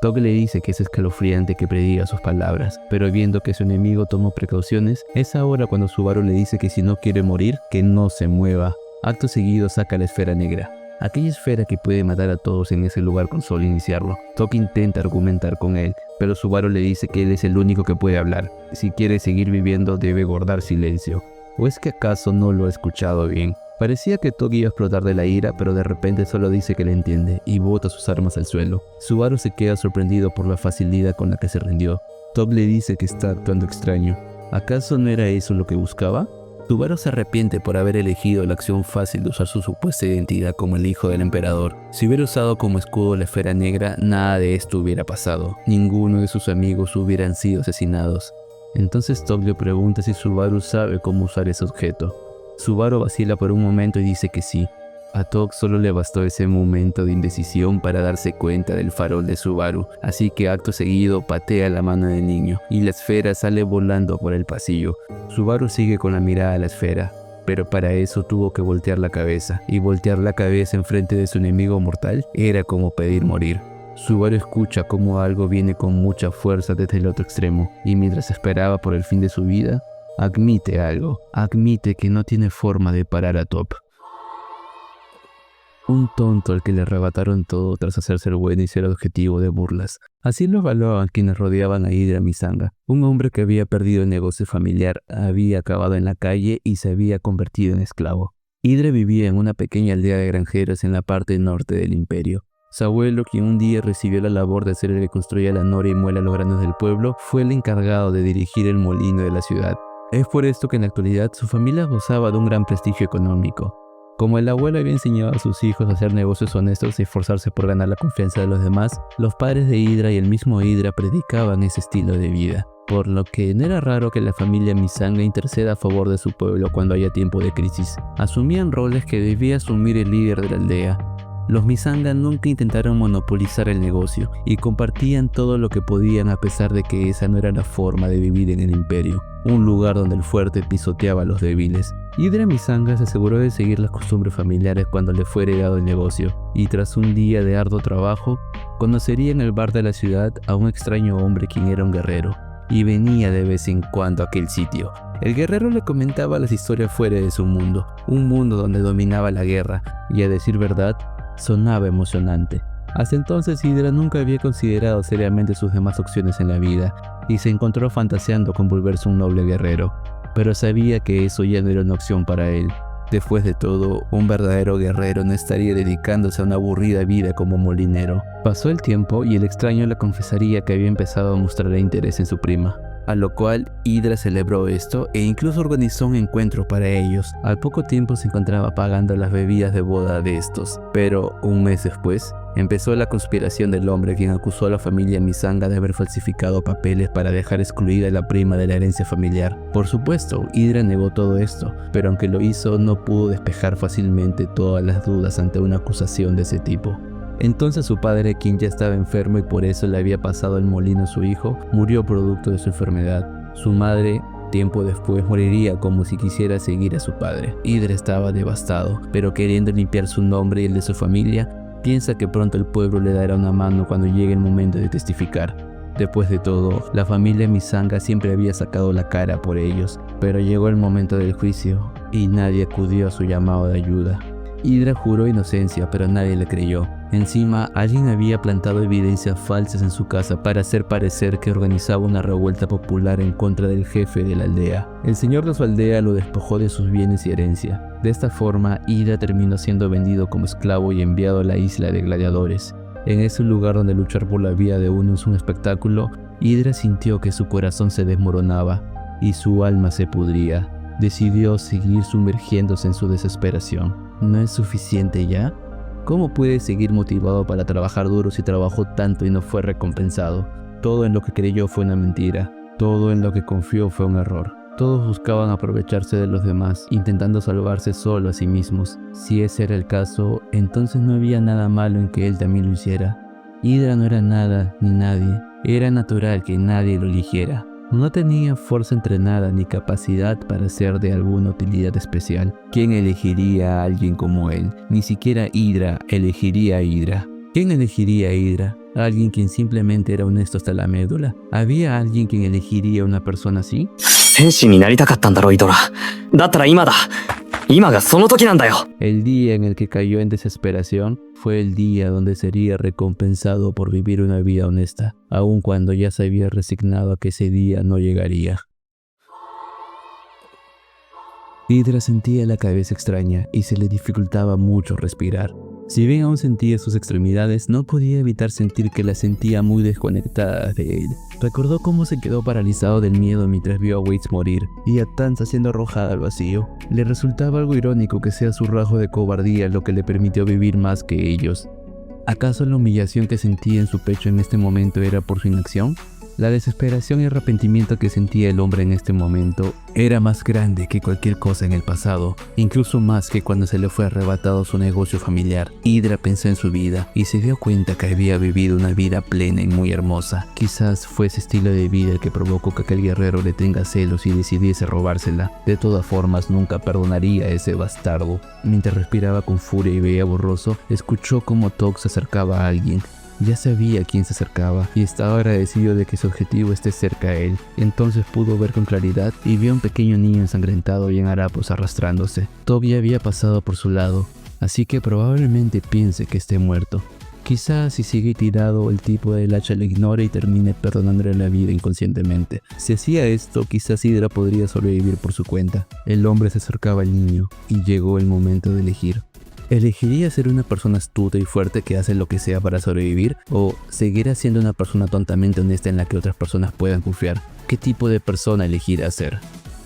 Top le dice que es escalofriante que prediga sus palabras, pero viendo que su enemigo tomó precauciones, es ahora cuando Subaru le dice que si no quiere morir, que no se mueva. Acto seguido saca la esfera negra, aquella esfera que puede matar a todos en ese lugar con solo iniciarlo. Top intenta argumentar con él, pero Subaru le dice que él es el único que puede hablar. Si quiere seguir viviendo debe guardar silencio. ¿O es que acaso no lo ha escuchado bien? Parecía que Top iba a explotar de la ira, pero de repente solo dice que le entiende y bota sus armas al suelo. Subaru se queda sorprendido por la facilidad con la que se rindió. Top le dice que está actuando extraño. ¿Acaso no era eso lo que buscaba? Subaru se arrepiente por haber elegido la acción fácil de usar su supuesta identidad como el hijo del emperador. Si hubiera usado como escudo la esfera negra, nada de esto hubiera pasado. Ninguno de sus amigos hubieran sido asesinados. Entonces Top le pregunta si Subaru sabe cómo usar ese objeto. Subaru vacila por un momento y dice que sí. A Top solo le bastó ese momento de indecisión para darse cuenta del farol de Subaru, así que acto seguido patea la mano del niño y la esfera sale volando por el pasillo. Subaru sigue con la mirada a la esfera, pero para eso tuvo que voltear la cabeza, y voltear la cabeza enfrente de su enemigo mortal era como pedir morir. Subaru escucha cómo algo viene con mucha fuerza desde el otro extremo, y mientras esperaba por el fin de su vida, admite algo. Admite que no tiene forma de parar a Top. Un tonto al que le arrebataron todo tras hacerse el bueno y ser objetivo de burlas. Así lo evaluaban quienes rodeaban a Hidra Misanga, un hombre que había perdido el negocio familiar, había acabado en la calle y se había convertido en esclavo. Hidra vivía en una pequeña aldea de granjeros en la parte norte del imperio. Su abuelo, quien un día recibió la labor de ser el que construía la noria y muela los granos del pueblo, fue el encargado de dirigir el molino de la ciudad. Es por esto que en la actualidad su familia gozaba de un gran prestigio económico. Como el abuelo había enseñado a sus hijos a hacer negocios honestos y esforzarse por ganar la confianza de los demás, los padres de Hidra y el mismo Hidra predicaban ese estilo de vida, por lo que no era raro que la familia Misanga interceda a favor de su pueblo cuando haya tiempo de crisis. Asumían roles que debía asumir el líder de la aldea. Los Misanga nunca intentaron monopolizar el negocio y compartían todo lo que podían a pesar de que esa no era la forma de vivir en el imperio, un lugar donde el fuerte pisoteaba a los débiles. Hidra Misanga se aseguró de seguir las costumbres familiares cuando le fue heredado el negocio, y tras un día de arduo trabajo, conocería en el bar de la ciudad a un extraño hombre quien era un guerrero, y venía de vez en cuando a aquel sitio. El guerrero le comentaba las historias fuera de su mundo, un mundo donde dominaba la guerra, y a decir verdad, sonaba emocionante. Hasta entonces Hidra nunca había considerado seriamente sus demás opciones en la vida, y se encontró fantaseando con volverse un noble guerrero, pero sabía que eso ya no era una opción para él. Después de todo, un verdadero guerrero no estaría dedicándose a una aburrida vida como molinero. Pasó el tiempo y el extraño le confesaría que había empezado a mostrar interés en su prima, a lo cual Hidra celebró esto e incluso organizó un encuentro para ellos. Al poco tiempo se encontraba pagando las bebidas de boda de estos, pero un mes después empezó la conspiración del hombre quien acusó a la familia Misanga de haber falsificado papeles para dejar excluida a la prima de la herencia familiar. Por supuesto, Hidra negó todo esto, pero aunque lo hizo no pudo despejar fácilmente todas las dudas ante una acusación de ese tipo. Entonces su padre, quien ya estaba enfermo y por eso le había pasado el molino a su hijo, murió producto de su enfermedad. Su madre, tiempo después, moriría como si quisiera seguir a su padre. Hidra estaba devastado, pero queriendo limpiar su nombre y el de su familia, piensa que pronto el pueblo le dará una mano cuando llegue el momento de testificar. Después de todo, la familia Misanga siempre había sacado la cara por ellos, pero llegó el momento del juicio y nadie acudió a su llamado de ayuda. Hidra juró inocencia, pero nadie le creyó. Encima, alguien había plantado evidencias falsas en su casa para hacer parecer que organizaba una revuelta popular en contra del jefe de la aldea. El señor de su aldea lo despojó de sus bienes y herencia. De esta forma, Hidra terminó siendo vendido como esclavo y enviado a la isla de gladiadores. En ese lugar donde luchar por la vida de uno es un espectáculo, Hidra sintió que su corazón se desmoronaba y su alma se pudría. Decidió seguir sumergiéndose en su desesperación. ¿No es suficiente ya? ¿Cómo puede seguir motivado para trabajar duro si trabajó tanto y no fue recompensado? Todo en lo que creyó fue una mentira. Todo en lo que confió fue un error. Todos buscaban aprovecharse de los demás, intentando salvarse solo a sí mismos. Si ese era el caso, entonces no había nada malo en que él también lo hiciera. Hidra no era nada ni nadie. Era natural que nadie lo eligiera. No tenía fuerza entrenada ni capacidad para ser de alguna utilidad especial. ¿Quién elegiría a alguien como él? Ni siquiera Hidra elegiría a Hidra. ¿Quién elegiría a Hidra? ¿Alguien quien simplemente era honesto hasta la médula? ¿Había alguien quien elegiría a una persona así? 戦士になりたかったんだろ、イドラ。だったら今だ。今がその時なんだよ。 El día en el que cayó en desesperación fue el día donde sería recompensado por vivir una vida honesta, aun cuando ya se había resignado a que ese día no llegaría. Hidra sentía la cabeza extraña y se le dificultaba mucho respirar. Si bien aún sentía sus extremidades, no podía evitar sentir que las sentía muy desconectadas de él. Recordó cómo se quedó paralizado del miedo mientras vio a Waits morir y a Tanza siendo arrojada al vacío. Le resultaba algo irónico que sea su rasgo de cobardía lo que le permitió vivir más que ellos. ¿Acaso la humillación que sentía en su pecho en este momento era por su inacción? La desesperación y arrepentimiento que sentía el hombre en este momento era más grande que cualquier cosa en el pasado, incluso más que cuando se le fue arrebatado su negocio familiar. Hidra pensó en su vida y se dio cuenta que había vivido una vida plena y muy hermosa. Quizás fue ese estilo de vida el que provocó que aquel guerrero le tenga celos y decidiese robársela. De todas formas, nunca perdonaría a ese bastardo. Mientras respiraba con furia y veía borroso, escuchó cómo Tok se acercaba a alguien. Ya sabía quién se acercaba y estaba agradecido de que su objetivo esté cerca a él. Entonces pudo ver con claridad y vio a un pequeño niño ensangrentado y en harapos arrastrándose. Toby había pasado por su lado así que probablemente piense que esté muerto. Quizás si sigue tirado el tipo del hacha le ignore y termine perdonándole la vida inconscientemente. Si hacía esto, quizás Hydra podría sobrevivir por su cuenta. El hombre se acercaba al niño y llegó el momento de elegir. ¿Elegiría ser una persona astuta y fuerte que hace lo que sea para sobrevivir? ¿O seguirá siendo una persona tontamente honesta en la que otras personas puedan confiar? ¿Qué tipo de persona elegirá ser?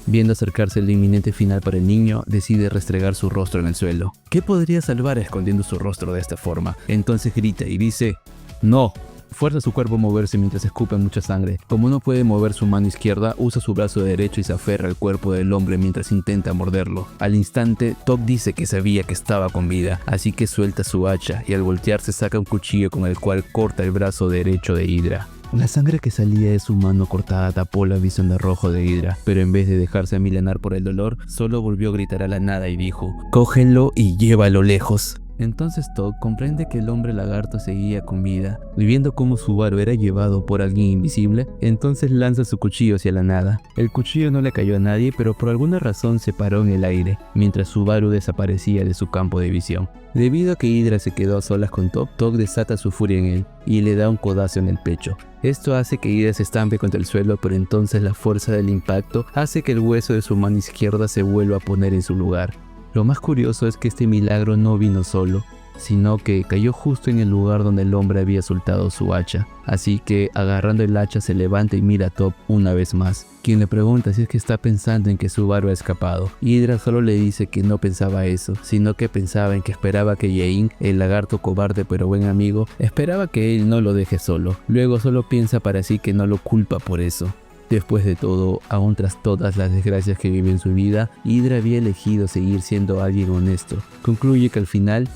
Viendo acercarse el inminente final para el niño, decide restregar su rostro en el suelo. ¿Qué podría salvar escondiendo su rostro de esta forma? Entonces grita y dice: ¡No! Fuerza su cuerpo a moverse mientras escupe mucha sangre. Como no puede mover su mano izquierda, usa su brazo derecho y se aferra al cuerpo del hombre mientras intenta morderlo. Al instante, Top dice que sabía que estaba con vida, así que suelta su hacha y al voltearse saca un cuchillo con el cual corta el brazo derecho de Hydra. La sangre que salía de su mano cortada tapó la visión de rojo de Hydra, pero en vez de dejarse amilanar por el dolor, solo volvió a gritar a la nada y dijo: «Cógelo y llévalo lejos». Entonces Todd comprende que el hombre lagarto seguía con vida, y viendo cómo Subaru era llevado por alguien invisible, entonces lanza su cuchillo hacia la nada. El cuchillo no le cayó a nadie, pero por alguna razón se paró en el aire, mientras Subaru desaparecía de su campo de visión. Debido a que Hydra se quedó a solas con Todd, Todd desata su furia en él y le da un codazo en el pecho. Esto hace que Hydra se estampe contra el suelo, pero entonces la fuerza del impacto hace que el hueso de su mano izquierda se vuelva a poner en su lugar. Lo más curioso es que este milagro no vino solo, sino que cayó justo en el lugar donde el hombre había soltado su hacha. Así que agarrando el hacha se levanta y mira a Top una vez más, quien le pregunta si es que está pensando en que Subaru ha escapado. Hydra solo le dice que no pensaba eso, sino que pensaba en que esperaba que Yain, el lagarto cobarde pero buen amigo, esperaba que él no lo deje solo. Luego solo piensa para sí que no lo culpa por eso. Después de todo, aún tras todas las desgracias que vive en su vida, Hydra había elegido seguir siendo alguien honesto. Concluye que al final,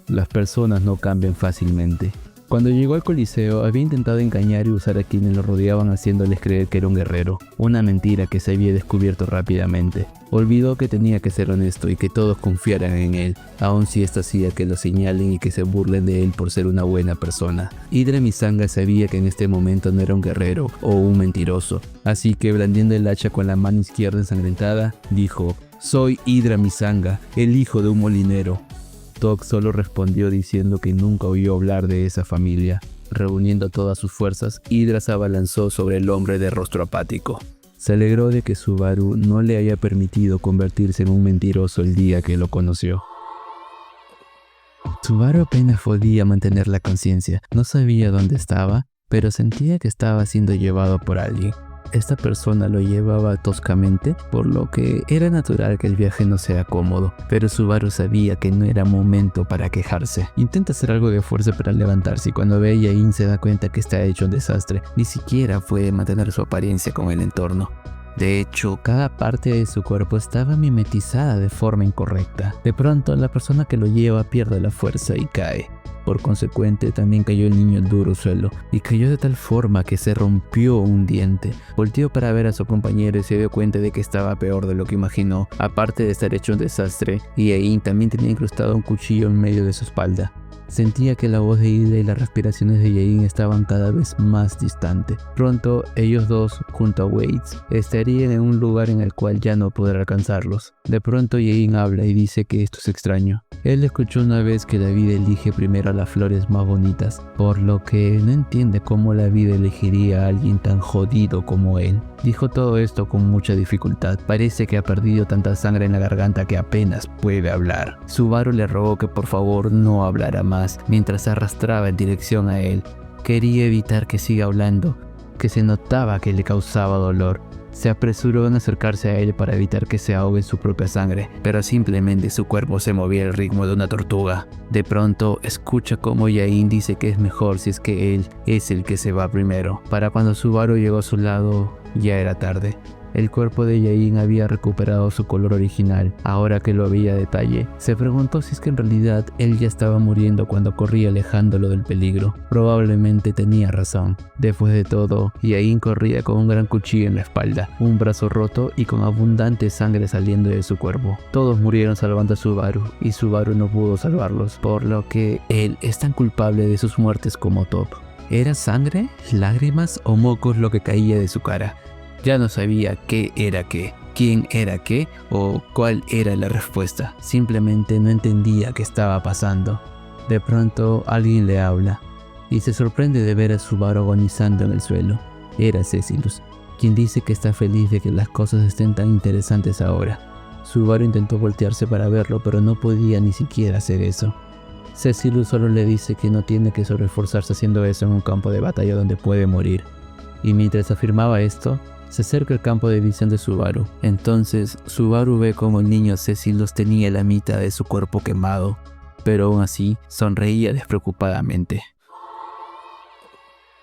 las personas no cambian fácilmente. Cuando llegó al Coliseo, había intentado engañar y usar a quienes lo rodeaban haciéndoles creer que era un guerrero, una mentira que se había descubierto rápidamente. Olvidó que tenía que ser honesto y que todos confiaran en él, aun si esto hacía que lo señalen y que se burlen de él por ser una buena persona. Hydra Misanga sabía que en este momento no era un guerrero o un mentiroso, así que blandiendo el hacha con la mano izquierda ensangrentada, dijo: «Soy Hydra Misanga, el hijo de un molinero». Todd solo respondió diciendo que nunca oyó hablar de esa familia. Reuniendo todas sus fuerzas, Hydra se abalanzó sobre el hombre de rostro apático. Se alegró de que Subaru no le haya permitido convertirse en un mentiroso el día que lo conoció. Subaru apenas podía mantener la conciencia. No sabía dónde estaba, pero sentía que estaba siendo llevado por alguien. Esta persona lo llevaba toscamente, por lo que era natural que el viaje no sea cómodo, pero Subaru sabía que no era momento para quejarse. Intenta hacer algo de fuerza para levantarse y cuando ve a Yain se da cuenta que está hecho un desastre. Ni siquiera puede mantener su apariencia con el entorno. De hecho, cada parte de su cuerpo estaba mimetizada de forma incorrecta. De pronto, la persona que lo lleva pierde la fuerza y cae. Por consecuente, también cayó el niño al duro suelo, y cayó de tal forma que se rompió un diente. Volteó para ver a su compañero y se dio cuenta de que estaba peor de lo que imaginó. Aparte de estar hecho un desastre, Yain también tenía incrustado un cuchillo en medio de su espalda. Sentía que la voz de Hydra y las respiraciones de Yain estaban cada vez más distantes. Pronto, ellos dos, junto a Waits, estarían en un lugar en el cual ya no podrá alcanzarlos. De pronto, Yain habla y dice que esto es extraño. Él escuchó una vez que la vida elige primero a las flores más bonitas, por lo que no entiende cómo la vida elegiría a alguien tan jodido como él. Dijo todo esto con mucha dificultad. Parece que ha perdido tanta sangre en la garganta que apenas puede hablar. Subaru le rogó que por favor no hablara más mientras se arrastraba en dirección a él. Quería evitar que siga hablando, que se notaba que le causaba dolor. Se apresuró en acercarse a él para evitar que se ahogue en su propia sangre, pero simplemente su cuerpo se movía al ritmo de una tortuga. De pronto, escucha cómo Yain dice que es mejor si es que él es el que se va primero. Para cuando Subaru llegó a su lado, ya era tarde. El cuerpo de Yain había recuperado su color original. Ahora que lo veía a detalle, se preguntó si es que en realidad él ya estaba muriendo cuando corría alejándolo del peligro. Probablemente tenía razón. Después de todo, Yain corría con un gran cuchillo en la espalda, un brazo roto y con abundante sangre saliendo de su cuerpo. Todos murieron salvando a Subaru, y Subaru no pudo salvarlos, por lo que él es tan culpable de sus muertes como Top. ¿Era sangre, lágrimas o mocos lo que caía de su cara? Ya no sabía qué era qué. quién era qué o cuál era la respuesta. Simplemente no entendía qué estaba pasando. De pronto alguien le habla y se sorprende de ver a Subaru agonizando en el suelo. Era Cecilus, quien dice que está feliz de que las cosas estén tan interesantes ahora. Subaru intentó voltearse para verlo, pero no podía ni siquiera hacer eso. Cecilus solo le dice que no tiene que sobreesforzarse haciendo eso en un campo de batalla donde puede morir. Y mientras afirmaba esto, se acerca al campo de visión de Subaru. Entonces, Subaru ve como el niño Cecilus tenía la mitad de su cuerpo quemado, pero aún así sonreía despreocupadamente.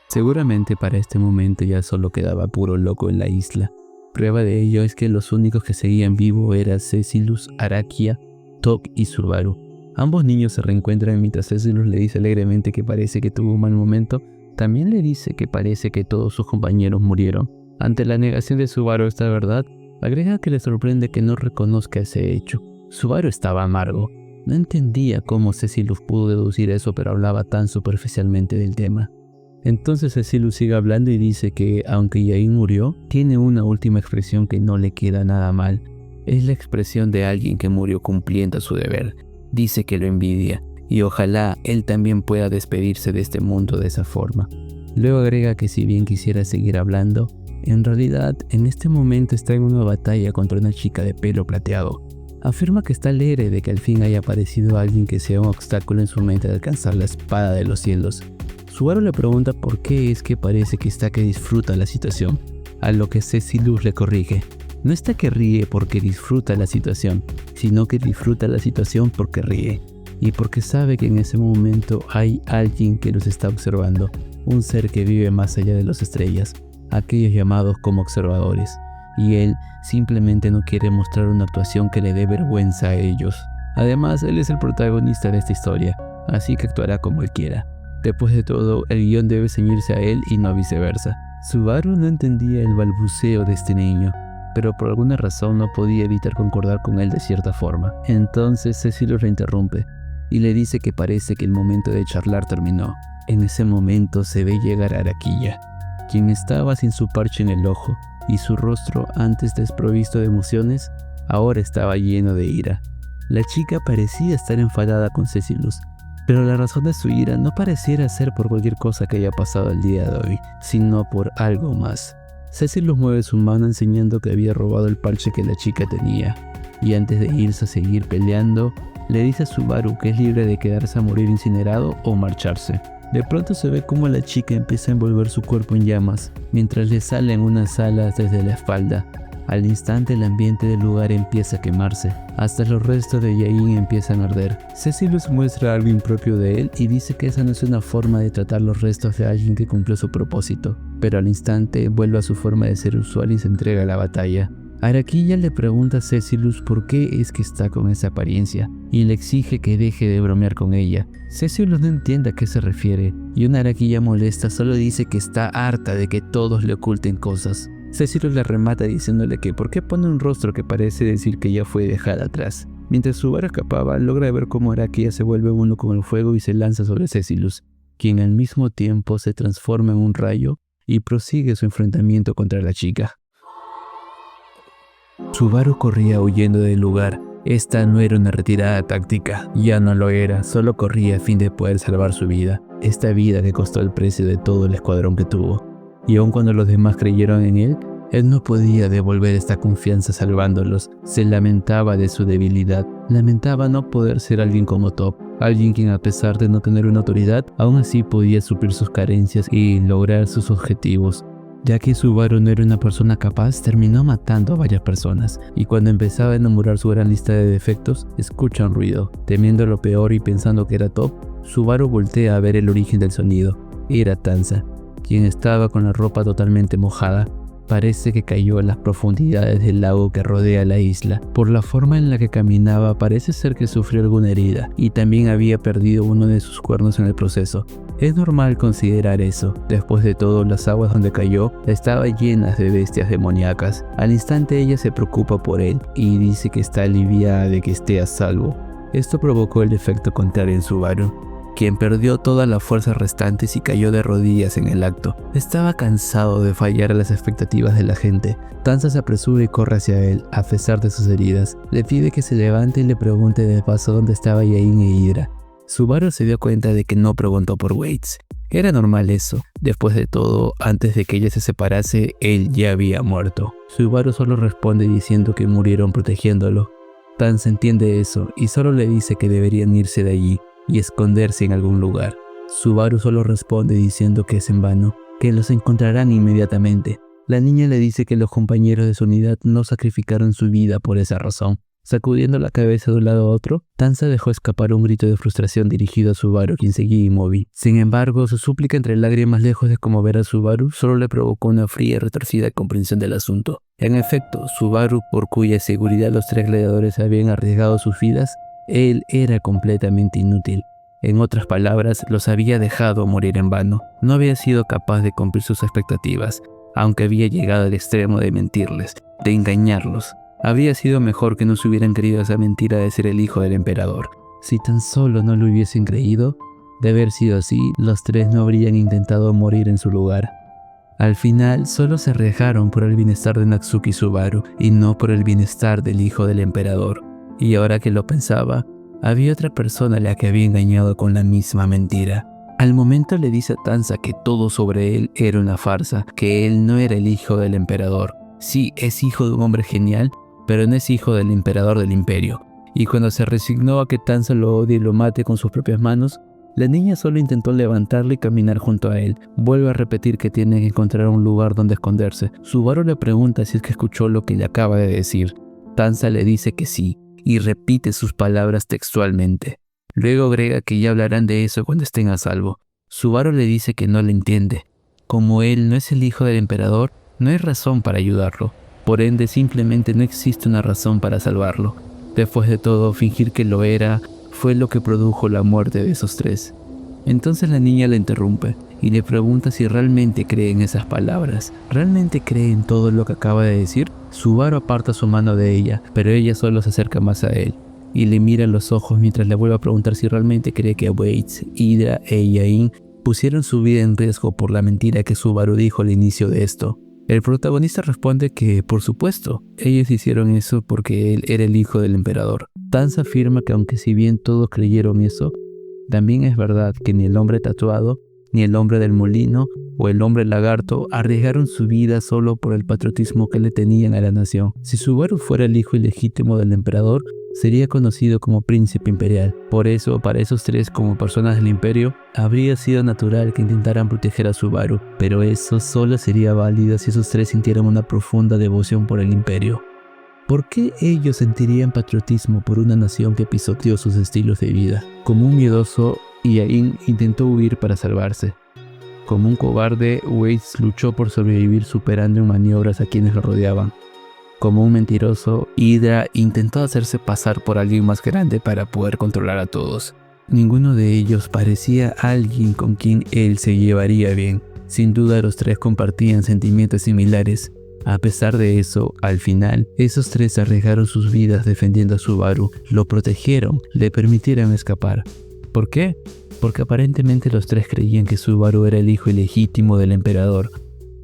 Seguramente para este momento ya solo quedaba puro loco en la isla. Prueba de ello es que los únicos que seguían vivo eran Cecilus, Arakia, Tok y Subaru. Ambos niños se reencuentran mientras Cecilus le dice alegremente que parece que tuvo un mal momento. También le dice que parece que todos sus compañeros murieron. Ante la negación de Subaru a esta verdad, agrega que le sorprende que no reconozca ese hecho. Subaru estaba amargo. No entendía cómo Cecilus pudo deducir eso, pero hablaba tan superficialmente del tema. Entonces Cecilus sigue hablando y dice que, aunque Yain murió, tiene una última expresión que no le queda nada mal. Es la expresión de alguien que murió cumpliendo su deber. Dice que lo envidia y ojalá él también pueda despedirse de este mundo de esa forma. Luego agrega que si bien quisiera seguir hablando, en realidad en este momento está en una batalla contra una chica de pelo plateado. Afirma que está alegre de que al fin haya aparecido alguien que sea un obstáculo en su mente de alcanzar la espada de los cielos. Subaru le pregunta por qué es que parece que está que disfruta la situación, a lo que Cecilus le corrige. No está que ríe porque disfruta la situación, sino que disfruta la situación porque ríe, y porque sabe que en ese momento hay alguien que los está observando, un ser que vive más allá de las estrellas, aquellos llamados como observadores, y él simplemente no quiere mostrar una actuación que le dé vergüenza a ellos. Además, él es el protagonista de esta historia, así que actuará como él quiera. Después de todo, el guión debe ceñirse a él y no viceversa. Subaru no entendía el balbuceo de este niño, pero por alguna razón no podía evitar concordar con él de cierta forma. Entonces Cecilus lo interrumpe y le dice que parece que el momento de charlar terminó. En ese momento se ve llegar a Arakia, quien estaba sin su parche en el ojo, y su rostro, antes desprovisto de emociones, ahora estaba lleno de ira. La chica parecía estar enfadada con Cecilus, pero la razón de su ira no pareciera ser por cualquier cosa que haya pasado el día de hoy, sino por algo más. Cecilus mueve su mano enseñando que había robado el parche que la chica tenía, y antes de irse a seguir peleando, le dice a Subaru que es libre de quedarse a morir incinerado o marcharse. De pronto se ve como la chica empieza a envolver su cuerpo en llamas, mientras le salen unas alas desde la espalda. Al instante el ambiente del lugar empieza a quemarse, hasta los restos de Yain empiezan a arder. Cecilus muestra algo impropio de él y dice que esa no es una forma de tratar los restos de alguien que cumplió su propósito, pero al instante vuelve a su forma de ser usual y se entrega a la batalla. Arakia le pregunta a Cecilus por qué es que está con esa apariencia y le exige que deje de bromear con ella. Cecilus no entiende a qué se refiere y una Arakia molesta solo dice que está harta de que todos le oculten cosas. Cecilus le remata diciéndole que por qué pone un rostro que parece decir que ya fue dejada atrás. Mientras Subaru escapaba, logra ver cómo Arakia se vuelve uno con el fuego y se lanza sobre Cecilus, quien al mismo tiempo se transforma en un rayo y prosigue su enfrentamiento contra la chica. Subaru corría huyendo del lugar. Esta no era una retirada táctica, ya no lo era, solo corría a fin de poder salvar su vida, esta vida que costó el precio de todo el escuadrón que tuvo. Y aun cuando los demás creyeron en él no podía devolver esta confianza salvándolos. Se lamentaba de su debilidad, lamentaba no poder ser alguien como Top, alguien quien a pesar de no tener una autoridad, aún así podía suplir sus carencias y lograr sus objetivos. Ya que Subaru no era una persona capaz, terminó matando a varias personas, y cuando empezaba a enumerar su gran lista de defectos, escucha un ruido. Temiendo lo peor y pensando que era Top, Subaru voltea a ver el origen del sonido. Era Tanza, quien estaba con la ropa totalmente mojada. Parece que cayó en las profundidades del lago que rodea la isla. Por la forma en la que caminaba, parece ser que sufrió alguna herida, y también había perdido uno de sus cuernos en el proceso. Es normal considerar eso. Después de todo, las aguas donde cayó estaban llenas de bestias demoníacas. Al instante ella se preocupa por él y dice que está aliviada de que esté a salvo. Esto provocó el efecto contrario en Subaru, quien perdió todas las fuerzas restantes y cayó de rodillas en el acto. Estaba cansado de fallar a las expectativas de la gente. Tanza se apresura y corre hacia él, a pesar de sus heridas. Le pide que se levante y le pregunte de paso dónde estaba Yain e Hydra. Subaru se dio cuenta de que no preguntó por Waits. Era normal eso. Después de todo, antes de que ella se separase, él ya había muerto. Subaru solo responde diciendo que murieron protegiéndolo. Tanza entiende eso y solo le dice que deberían irse de allí y esconderse en algún lugar. Subaru solo responde diciendo que es en vano, que los encontrarán inmediatamente. La niña le dice que los compañeros de su unidad no sacrificaron su vida por esa razón. Sacudiendo la cabeza de un lado a otro, Tanza dejó escapar un grito de frustración dirigido a Subaru, quien seguía inmóvil. Sin embargo, su súplica entre lágrimas, lejos de conmover a Subaru, solo le provocó una fría y retorcida comprensión del asunto. En efecto, Subaru, por cuya seguridad los tres gladiadores habían arriesgado sus vidas, él era completamente inútil. En otras palabras, los había dejado morir en vano. No había sido capaz de cumplir sus expectativas, aunque había llegado al extremo de mentirles, de engañarlos. Habría sido mejor que no se hubieran creído esa mentira de ser el hijo del emperador. Si tan solo no lo hubiesen creído, de haber sido así, los tres no habrían intentado morir en su lugar. Al final, solo se arriesgaron por el bienestar de Natsuki Subaru y no por el bienestar del hijo del emperador. Y ahora que lo pensaba, había otra persona a la que había engañado con la misma mentira. Al momento le dice a Tanza que todo sobre él era una farsa, que él no era el hijo del emperador. Sí, es hijo de un hombre genial, pero no es hijo del emperador del imperio. Y cuando se resignó a que Tanza lo odie y lo mate con sus propias manos, la niña solo intentó levantarle y caminar junto a él. Vuelve a repetir que tiene que encontrar un lugar donde esconderse. Subaru le pregunta si es que escuchó lo que le acaba de decir. Tanza le dice que sí, y repite sus palabras textualmente. Luego agrega que ya hablarán de eso cuando estén a salvo. Subaru le dice que no le entiende. Como él no es el hijo del emperador, no hay razón para ayudarlo. Por ende, simplemente no existe una razón para salvarlo. Después de todo, fingir que lo era fue lo que produjo la muerte de esos tres. Entonces la niña le interrumpe y le pregunta si realmente cree en esas palabras. ¿Realmente cree en todo lo que acaba de decir? Subaru aparta su mano de ella, pero ella solo se acerca más a él y le mira en los ojos mientras le vuelve a preguntar si realmente cree que Waits, Hydra e Yain pusieron su vida en riesgo por la mentira que Subaru dijo al inicio de esto. El protagonista responde que, por supuesto, ellos hicieron eso porque él era el hijo del emperador. Tanza afirma que aunque si bien todos creyeron eso, también es verdad que ni el hombre tatuado, ni el hombre del molino o el hombre lagarto arriesgaron su vida solo por el patriotismo que le tenían a la nación. Si Subaru fuera el hijo ilegítimo del emperador, sería conocido como príncipe imperial. Por eso, para esos tres como personas del imperio, habría sido natural que intentaran proteger a Subaru, pero eso solo sería válido si esos tres sintieran una profunda devoción por el imperio. ¿Por qué ellos sentirían patriotismo por una nación que pisoteó sus estilos de vida? Como un miedoso, Yain intentó huir para salvarse. Como un cobarde, Waits luchó por sobrevivir superando en maniobras a quienes lo rodeaban. Como un mentiroso, Hydra intentó hacerse pasar por alguien más grande para poder controlar a todos. Ninguno de ellos parecía alguien con quien él se llevaría bien. Sin duda los tres compartían sentimientos similares. A pesar de eso, al final, esos tres arriesgaron sus vidas defendiendo a Subaru, lo protegieron, le permitieron escapar. ¿Por qué? Porque aparentemente los tres creían que Subaru era el hijo ilegítimo del emperador.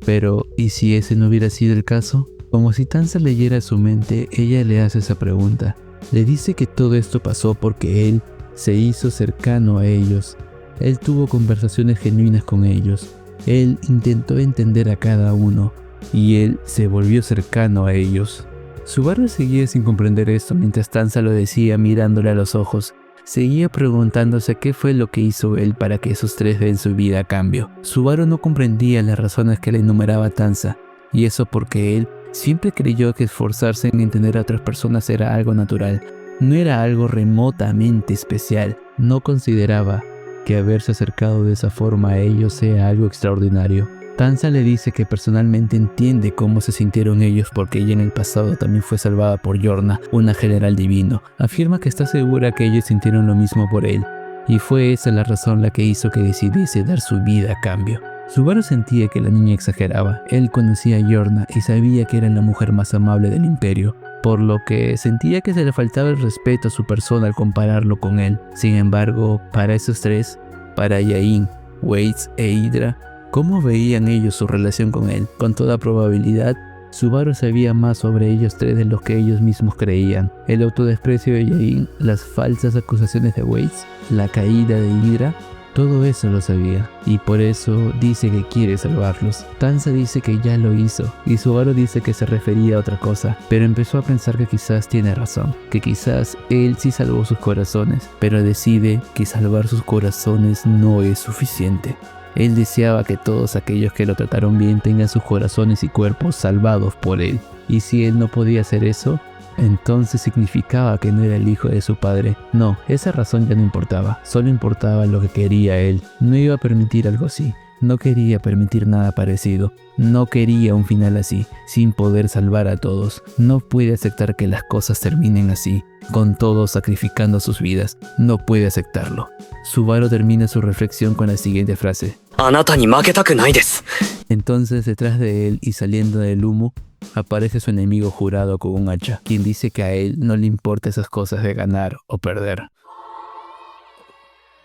Pero, ¿y si ese no hubiera sido el caso? Como si Tanza leyera su mente, ella le hace esa pregunta. Le dice que todo esto pasó porque él se hizo cercano a ellos. Él tuvo conversaciones genuinas con ellos. Él intentó entender a cada uno y él se volvió cercano a ellos. Subaru seguía sin comprender esto mientras Tanza lo decía mirándole a los ojos. Seguía preguntándose qué fue lo que hizo él para que esos tres den su vida a cambio. Subaru no comprendía las razones que le enumeraba Tanza, y eso porque él siempre creyó que esforzarse en entender a otras personas era algo natural, no era algo remotamente especial. No consideraba que haberse acercado de esa forma a ellos sea algo extraordinario. Tanza le dice que personalmente entiende cómo se sintieron ellos porque ella en el pasado también fue salvada por Yorna, una general divino. Afirma que está segura que ellos sintieron lo mismo por él, y fue esa la razón la que hizo que decidiese dar su vida a cambio. Subaru sentía que la niña exageraba. Él conocía a Yorna y sabía que era la mujer más amable del imperio, por lo que sentía que se le faltaba el respeto a su persona al compararlo con él. Sin embargo, para esos tres, Para Yain, Waits e Hydra, ¿cómo veían ellos su relación con él? Con toda probabilidad, Subaru sabía más sobre ellos tres de lo que ellos mismos creían. El autodesprecio de Yain, las falsas acusaciones de Waits, la caída de Hydra, todo eso lo sabía, y por eso dice que quiere salvarlos. Tanza dice que ya lo hizo, y Subaru dice que se refería a otra cosa, pero empezó a pensar que quizás tiene razón, que quizás él sí salvó sus corazones, pero decide que salvar sus corazones no es suficiente. Él deseaba que todos aquellos que lo trataron bien tengan sus corazones y cuerpos salvados por él, y si él no podía hacer eso, entonces significaba que no era el hijo de su padre. No, esa razón ya no importaba, solo importaba lo que quería él. No iba a permitir algo así, no quería permitir nada parecido, no quería un final así, sin poder salvar a todos. No puede aceptar que las cosas terminen así, con todos sacrificando sus vidas, no puede aceptarlo. Subaru termina su reflexión con la siguiente frase: あなたに負けたくないです。 Entonces detrás de él y saliendo del humo, aparece su enemigo jurado con un hacha, quien dice que a él no le importa esas cosas de ganar o perder.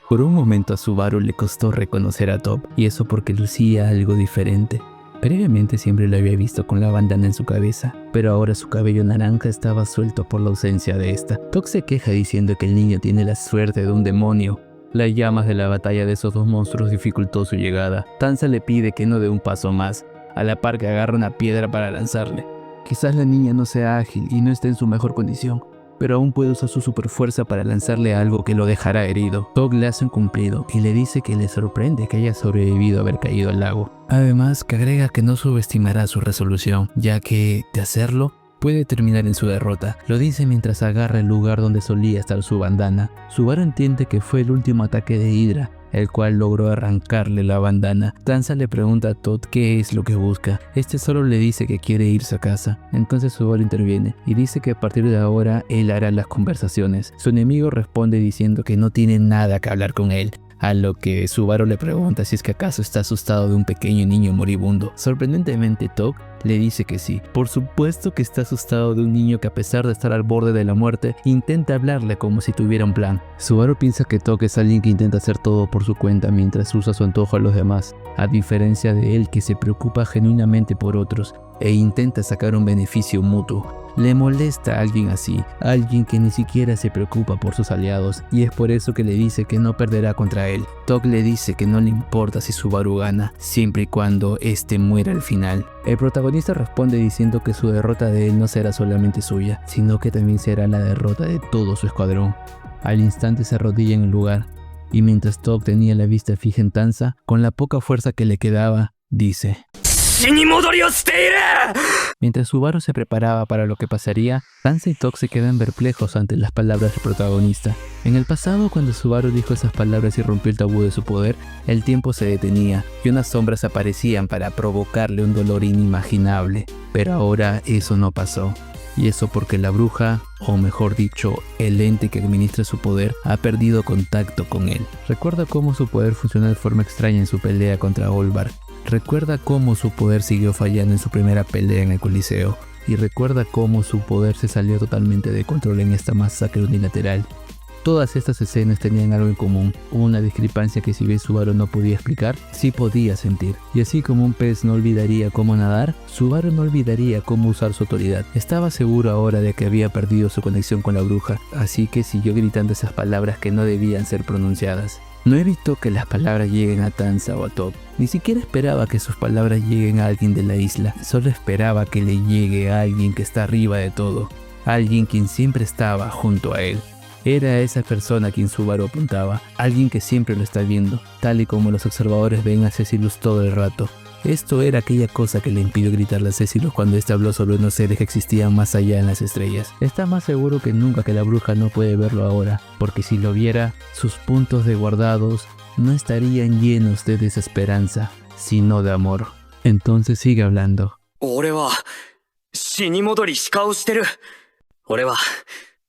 Por un momento a Subaru le costó reconocer a Top, y eso porque lucía algo diferente. Previamente siempre lo había visto con la bandana en su cabeza, pero ahora su cabello naranja estaba suelto por la ausencia de esta. Top se queja diciendo que el niño tiene la suerte de un demonio. Las llamas de la batalla de esos dos monstruos dificultó su llegada. Tanza le pide que no dé un paso más, a la par que agarra una piedra para lanzarle. Quizás la niña no sea ágil y no esté en su mejor condición, pero aún puede usar su superfuerza para lanzarle algo que lo dejará herido. Tog le hace un cumplido y le dice que le sorprende que haya sobrevivido a haber caído al lago. Además, que agrega que no subestimará su resolución, ya que, de hacerlo, puede terminar en su derrota. Lo dice mientras agarra el lugar donde solía estar su bandana. Subaru entiende que fue el último ataque de Hydra, el cual logró arrancarle la bandana. Tanza le pregunta a Todd qué es lo que busca. Este solo le dice que quiere irse a casa. Entonces Subaru interviene y dice que a partir de ahora él hará las conversaciones. Su enemigo responde diciendo que no tiene nada que hablar con él, a lo que Subaru le pregunta si es que acaso está asustado de un pequeño niño moribundo. Sorprendentemente Tog le dice que sí. Por supuesto que está asustado de un niño que, a pesar de estar al borde de la muerte, intenta hablarle como si tuviera un plan. Subaru piensa que Tog es alguien que intenta hacer todo por su cuenta mientras usa su antojo a los demás, a diferencia de él, que se preocupa genuinamente por otros e intenta sacar un beneficio mutuo. Le molesta a alguien así, alguien que ni siquiera se preocupa por sus aliados, y es por eso que le dice que no perderá contra él. Tog le dice que no le importa si Subaru gana, siempre y cuando este muera al final. El protagonista responde diciendo que su derrota de él no será solamente suya, sino que también será la derrota de todo su escuadrón. Al instante se arrodilla en el lugar, y mientras Tog tenía la vista fija en Tanza, con la poca fuerza que le quedaba, dice: Mientras Subaru se preparaba para lo que pasaría, Tanza y Tog se quedan perplejos ante las palabras del protagonista. En el pasado, cuando Subaru dijo esas palabras y rompió el tabú de su poder, el tiempo se detenía y unas sombras aparecían para provocarle un dolor inimaginable. Pero ahora eso no pasó. Y eso porque la bruja, o mejor dicho, el ente que administra su poder, ha perdido contacto con él. Recuerda cómo su poder funcionó de forma extraña en su pelea contra Olvar. Recuerda cómo su poder siguió fallando en su primera pelea en el Coliseo. Y recuerda cómo su poder se salió totalmente de control en esta masacre unilateral. Todas estas escenas tenían algo en común, una discrepancia que si bien Subaru no podía explicar, sí podía sentir. Y así como un pez no olvidaría cómo nadar, Subaru no olvidaría cómo usar su autoridad. Estaba seguro ahora de que había perdido su conexión con la bruja, así que siguió gritando esas palabras que no debían ser pronunciadas. No evitó que las palabras lleguen a Tanza o a Top. Ni siquiera esperaba que sus palabras lleguen a alguien de la isla. Solo esperaba que le llegue a alguien que está arriba de todo. Alguien quien siempre estaba junto a él. Era esa persona a quien Subaru apuntaba. Alguien que siempre lo está viendo, tal y como los observadores ven a Cecilus todo el rato. Esto era aquella cosa que le impidió gritarle a Cecilus cuando éste habló sobre unos seres que existían más allá en las estrellas. Está más seguro que nunca que la bruja no puede verlo ahora, porque si lo viera, sus puntos de guardados no estarían llenos de desesperanza, sino de amor. Entonces sigue hablando. 俺は死に戻り鹿をしてる。俺は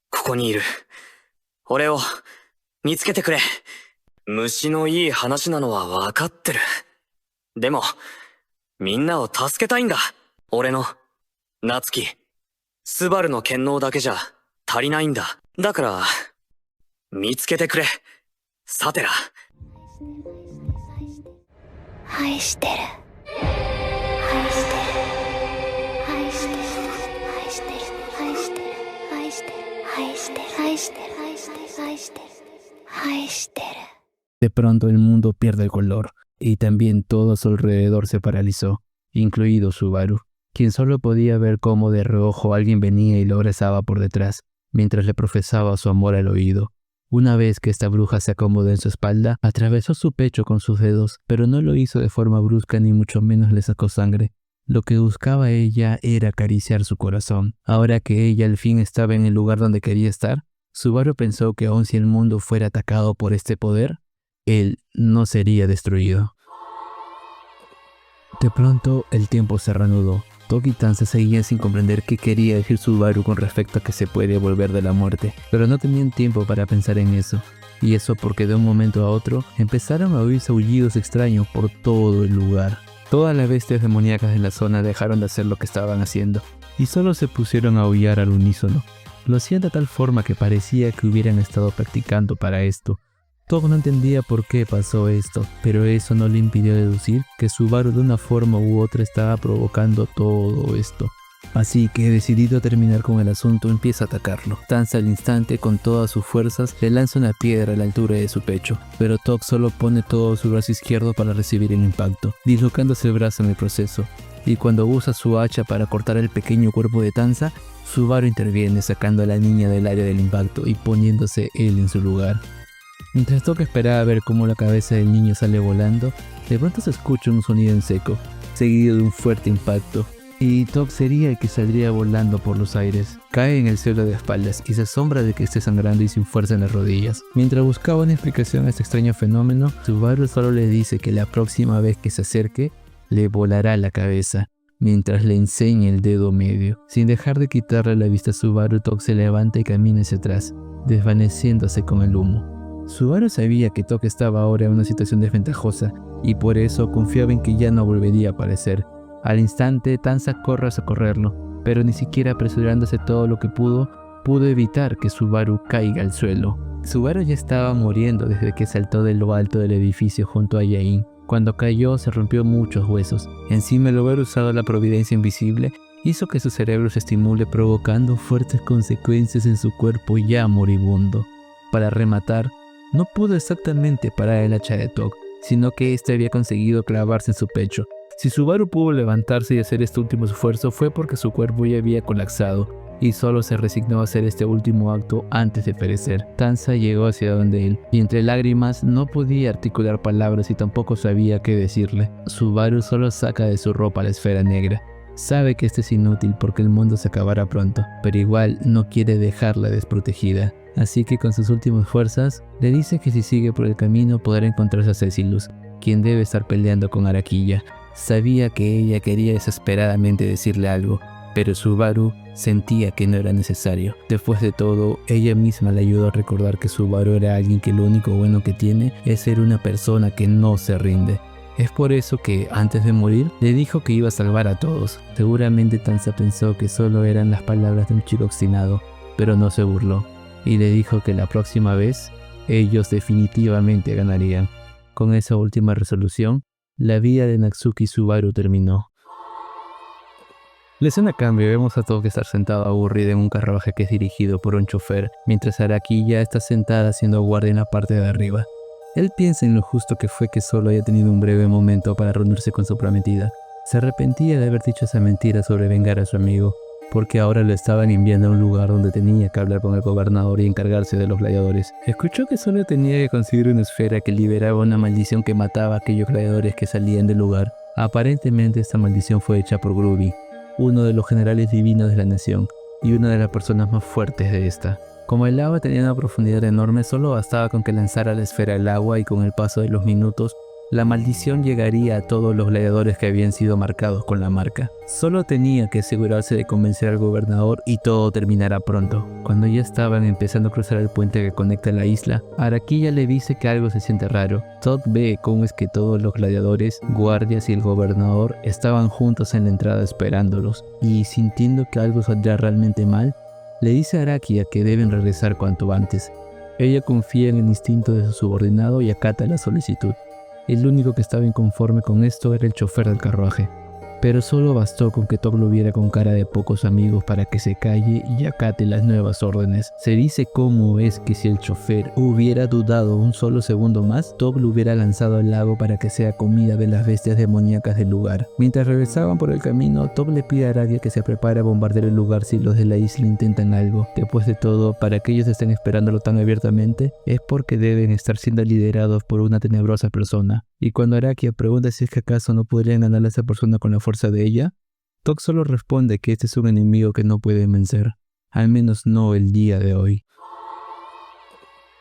ここにいる。俺を見つけてくれ。虫のいい話なのはわかってる。でもみんなを助けたいんだ。俺の夏希、スバルの権能だけじゃ足りないんだ。だから見つけてくれ、サテラ。De pronto el mundo pierde el color y también todo a su alrededor se paralizó, incluido Subaru, quien solo podía ver cómo de reojo alguien venía y lo abrazaba por detrás, mientras le profesaba su amor al oído. Una vez que esta bruja se acomodó en su espalda, atravesó su pecho con sus dedos, pero no lo hizo de forma brusca ni mucho menos le sacó sangre. Lo que buscaba ella era acariciar su corazón. Ahora que ella al fin estaba en el lugar donde quería estar, Subaru pensó que aun si el mundo fuera atacado por este poder, él no sería destruido. De pronto, el tiempo se reanudó. Toki y Tanza seguían sin comprender qué quería decir Subaru con respecto a que se puede volver de la muerte, pero no tenían tiempo para pensar en eso. Y eso porque de un momento a otro empezaron a oírse aullidos extraños por todo el lugar. Todas las bestias demoníacas de la zona dejaron de hacer lo que estaban haciendo y solo se pusieron a aullar al unísono. Lo hacían de tal forma que parecía que hubieran estado practicando para esto. Togo no entendía por qué pasó esto, pero eso no le impidió deducir que Subaru de una forma u otra estaba provocando todo esto. Así que, decidido a terminar con el asunto, empieza a atacarlo. Tanza al instante, con todas sus fuerzas, le lanza una piedra a la altura de su pecho, pero Tok solo pone todo su brazo izquierdo para recibir el impacto, dislocándose el brazo en el proceso. Y cuando usa su hacha para cortar el pequeño cuerpo de Tanza, Subaru interviene sacando a la niña del área del impacto y poniéndose él en su lugar. Mientras Tok esperaba ver cómo la cabeza del niño sale volando, de pronto se escucha un sonido en seco, seguido de un fuerte impacto, y Tok sería el que saldría volando por los aires. Cae en el suelo de espaldas y se asombra de que esté sangrando y sin fuerza en las rodillas. Mientras buscaba una explicación a este extraño fenómeno, Subaru solo le dice que la próxima vez que se acerque, le volará la cabeza, mientras le enseña el dedo medio. Sin dejar de quitarle la vista a Subaru, Tok se levanta y camina hacia atrás, desvaneciéndose con el humo. Subaru sabía que Tok estaba ahora en una situación desventajosa y por eso confiaba en que ya no volvería a aparecer. Al instante, Tanza corre a socorrerlo, pero ni siquiera apresurándose todo lo que pudo evitar que Subaru caiga al suelo. Subaru ya estaba muriendo desde que saltó de lo alto del edificio junto a Yain. Cuando cayó se rompió muchos huesos. Encima el haber usado la providencia invisible hizo que su cerebro se estimule, provocando fuertes consecuencias en su cuerpo ya moribundo. Para rematar, no pudo exactamente parar el hacha de Tok, sino que éste había conseguido clavarse en su pecho. Si Subaru pudo levantarse y hacer este último esfuerzo fue porque su cuerpo ya había colapsado y solo se resignó a hacer este último acto antes de perecer. Tanza llegó hacia donde él y entre lágrimas no podía articular palabras y tampoco sabía qué decirle. Subaru solo saca de su ropa la esfera negra. Sabe que esto es inútil porque el mundo se acabará pronto, pero igual no quiere dejarla desprotegida. Así que con sus últimas fuerzas, le dice que si sigue por el camino podrá encontrarse a Cecilus, quien debe estar peleando con Araquilla. Sabía que ella quería desesperadamente decirle algo, pero Subaru sentía que no era necesario. Después de todo, ella misma le ayudó a recordar que Subaru era alguien que lo único bueno que tiene es ser una persona que no se rinde. Es por eso que, antes de morir, le dijo que iba a salvar a todos. Seguramente Tanza pensó que solo eran las palabras de un chico obstinado, pero no se burló. Y le dijo que la próxima vez, ellos definitivamente ganarían. Con esa última resolución, la vida de Natsuki Subaru terminó. La escena cambia y vemos a Tok estar sentado aburrido en un carruaje que es dirigido por un chofer, mientras Araki ya está sentada haciendo guardia en la parte de arriba. Él piensa en lo justo que fue que solo haya tenido un breve momento para reunirse con su prometida. Se arrepentía de haber dicho esa mentira sobre vengar a su amigo, porque ahora lo estaban enviando a un lugar donde tenía que hablar con el gobernador y encargarse de los gladiadores. Escuchó que solo tenía que conseguir una esfera que liberaba una maldición que mataba a aquellos gladiadores que salían del lugar. Aparentemente esta maldición fue hecha por Gruby, uno de los generales divinos de la nación y una de las personas más fuertes de esta. Como el agua tenía una profundidad enorme, solo bastaba con que lanzara la esfera al agua y con el paso de los minutos, la maldición llegaría a todos los gladiadores que habían sido marcados con la marca. Solo tenía que asegurarse de convencer al gobernador y todo terminará pronto. Cuando ya estaban empezando a cruzar el puente que conecta la isla, Araquilla le dice que algo se siente raro. Todd ve cómo es que todos los gladiadores, guardias y el gobernador estaban juntos en la entrada esperándolos, y sintiendo que algo saldrá realmente mal, le dice a Araquilla que deben regresar cuanto antes. Ella confía en el instinto de su subordinado y acata la solicitud. El único que estaba inconforme con esto era el chofer del carruaje. Pero solo bastó con que Toph lo viera con cara de pocos amigos para que se calle y acate las nuevas órdenes. Se dice cómo es que si el chofer hubiera dudado un solo segundo más, Toph lo hubiera lanzado al lago para que sea comida de las bestias demoníacas del lugar. Mientras regresaban por el camino, Toph le pide a Aradia que se prepare a bombardear el lugar si los de la isla intentan algo. Después de todo, para que ellos estén esperándolo tan abiertamente, es porque deben estar siendo liderados por una tenebrosa persona. Y cuando Arakia pregunta si es que acaso no podrían ganar a esa persona con la fuerza de ella, Toph solo responde que este es un enemigo que no pueden vencer, al menos no el día de hoy.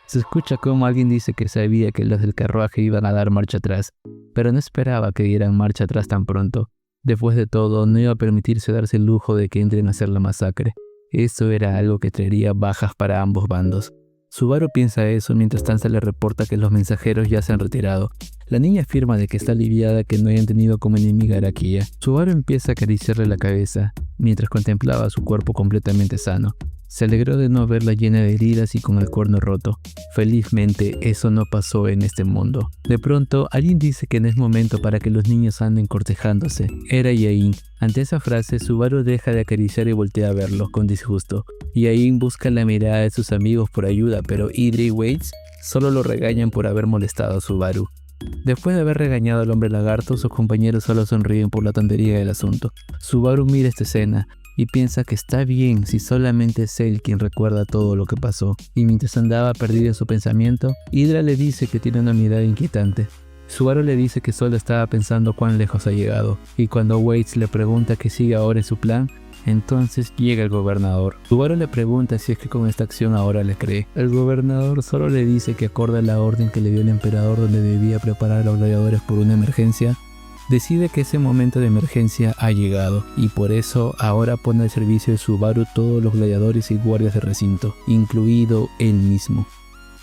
Se escucha como alguien dice que sabía que los del carruaje iban a dar marcha atrás, pero no esperaba que dieran marcha atrás tan pronto. Después de todo, no iba a permitirse darse el lujo de que entren a hacer la masacre. Eso era algo que traería bajas para ambos bandos. Subaru piensa eso mientras Tanza le reporta que los mensajeros ya se han retirado. La niña afirma de que está aliviada que no hayan tenido como enemiga a Arakia. Subaru empieza a acariciarle la cabeza mientras contemplaba su cuerpo completamente sano. Se alegró de no verla llena de heridas y con el cuerno roto. Felizmente, eso no pasó en este mundo. De pronto, alguien dice que no es momento para que los niños anden cortejándose. Era Yain. Ante esa frase, Subaru deja de acariciar y voltea a verlo, con disgusto. Yain busca la mirada de sus amigos por ayuda, pero Idri y Waits solo lo regañan por haber molestado a Subaru. Después de haber regañado al hombre lagarto, sus compañeros solo sonríen por la tontería del asunto. Subaru mira esta escena y piensa que está bien si solamente es él quien recuerda todo lo que pasó. Y mientras andaba perdido en su pensamiento, Hydra le dice que tiene una mirada inquietante. Subaru le dice que solo estaba pensando cuán lejos ha llegado, y cuando Waits le pregunta qué sigue ahora en su plan, entonces llega el gobernador. Subaru le pregunta si es que con esta acción ahora le cree. El gobernador solo le dice que acorde a la orden que le dio el emperador donde debía preparar a los gladiadores por una emergencia, decide que ese momento de emergencia ha llegado y por eso ahora pone al servicio de Subaru todos los gladiadores y guardias del recinto, incluido él mismo.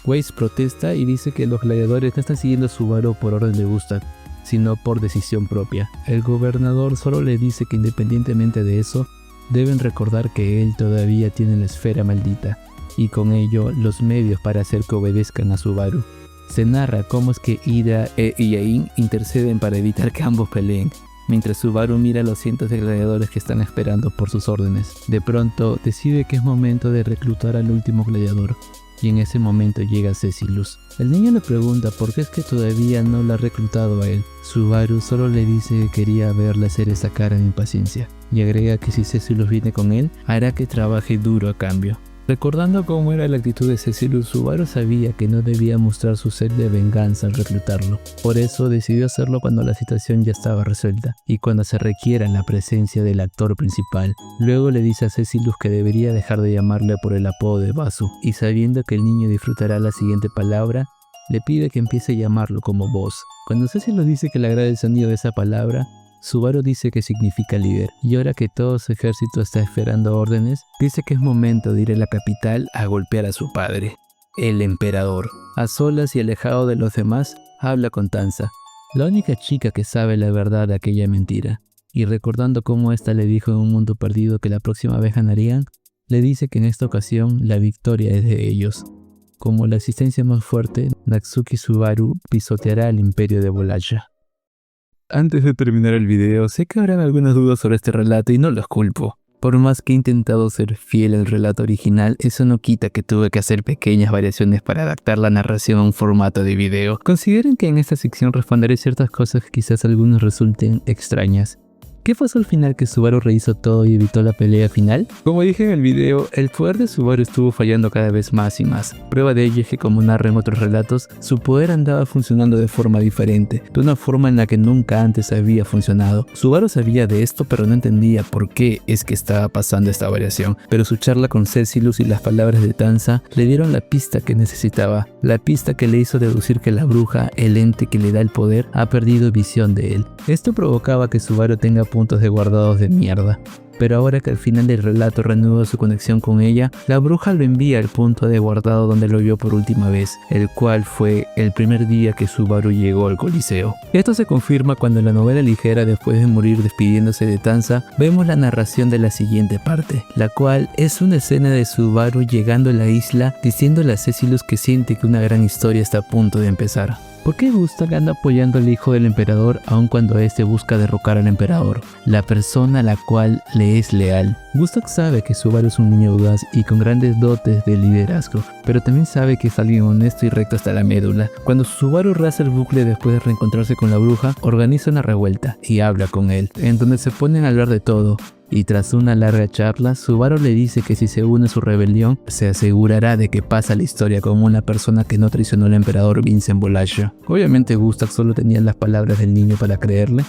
Waits protesta y dice que los gladiadores no están siguiendo a Subaru por orden de Gustave, sino por decisión propia. El gobernador solo le dice que independientemente de eso, deben recordar que él todavía tiene la esfera maldita y con ello los medios para hacer que obedezcan a Subaru. Se narra cómo es que Hydra e Yain interceden para evitar que ambos peleen, mientras Subaru mira a los cientos de gladiadores que están esperando por sus órdenes. De pronto decide que es momento de reclutar al último gladiador, y en ese momento llega Cecilus. El niño le pregunta por qué es que todavía no lo ha reclutado a él. Subaru solo le dice que quería verle hacer esa cara de impaciencia, y agrega que si Cecilus viene con él, hará que trabaje duro a cambio. Recordando cómo era la actitud de Cecilus, Subaru sabía que no debía mostrar su sed de venganza al reclutarlo. Por eso decidió hacerlo cuando la situación ya estaba resuelta y cuando se requiera la presencia del actor principal. Luego le dice a Cecilus que debería dejar de llamarle por el apodo de Basu, y sabiendo que el niño disfrutará la siguiente palabra, le pide que empiece a llamarlo como Boss. Cuando Cecilus dice que le agrada el sonido de esa palabra, Subaru dice que significa líder, y ahora que todo su ejército está esperando órdenes, dice que es momento de ir a la capital a golpear a su padre, el emperador. A solas y alejado de los demás, habla con Tanza, la única chica que sabe la verdad de aquella mentira, y recordando cómo ésta le dijo en un mundo perdido que la próxima vez ganarían, le dice que en esta ocasión la victoria es de ellos. Como la existencia más fuerte, Natsuki Subaru pisoteará el imperio de Bolaya. Antes de terminar el video, sé que habrán algunas dudas sobre este relato y no los culpo. Por más que he intentado ser fiel al relato original, eso no quita que tuve que hacer pequeñas variaciones para adaptar la narración a un formato de video. Consideren que en esta sección responderé ciertas cosas que quizás a algunos resulten extrañas. ¿Qué pasó al final que Subaru rehizo todo y evitó la pelea final? Como dije en el video, el poder de Subaru estuvo fallando cada vez más y más. Prueba de ello es que, como narra en otros relatos, su poder andaba funcionando de forma diferente, de una forma en la que nunca antes había funcionado. Subaru sabía de esto, pero no entendía por qué es que estaba pasando esta variación. Pero su charla con Cecilus y las palabras de Tanza le dieron la pista que necesitaba, la pista que le hizo deducir que la bruja, el ente que le da el poder, ha perdido visión de él. Esto provocaba que Subaru tenga puntos de guardados de mierda. pero ahora que al final del relato reanuda su conexión con ella, la bruja lo envía al punto de guardado donde lo vio por última vez, el cual fue el primer día que Subaru llegó al Coliseo. Esto se confirma cuando en la novela ligera, después de morir despidiéndose de Tanza, vemos la narración de la siguiente parte, la cual es una escena de Subaru llegando a la isla diciéndole a Cecilus que siente que una gran historia está a punto de empezar. ¿Por qué Gustave anda apoyando al hijo del emperador aun cuando este busca derrocar al emperador, la persona a la cual le es leal? Gustave sabe que Subaru es un niño audaz y con grandes dotes de liderazgo, pero también sabe que es alguien honesto y recto hasta la médula. Cuando Subaru rasa el bucle después de reencontrarse con la bruja, organiza una revuelta y habla con él, en donde se ponen a hablar de todo. Y tras una larga charla, Subaru le dice que si se une a su rebelión, se asegurará de que pasa la historia como una persona que no traicionó al emperador Vincent Bolasio. Obviamente Gustave solo tenía las palabras del niño para creerle,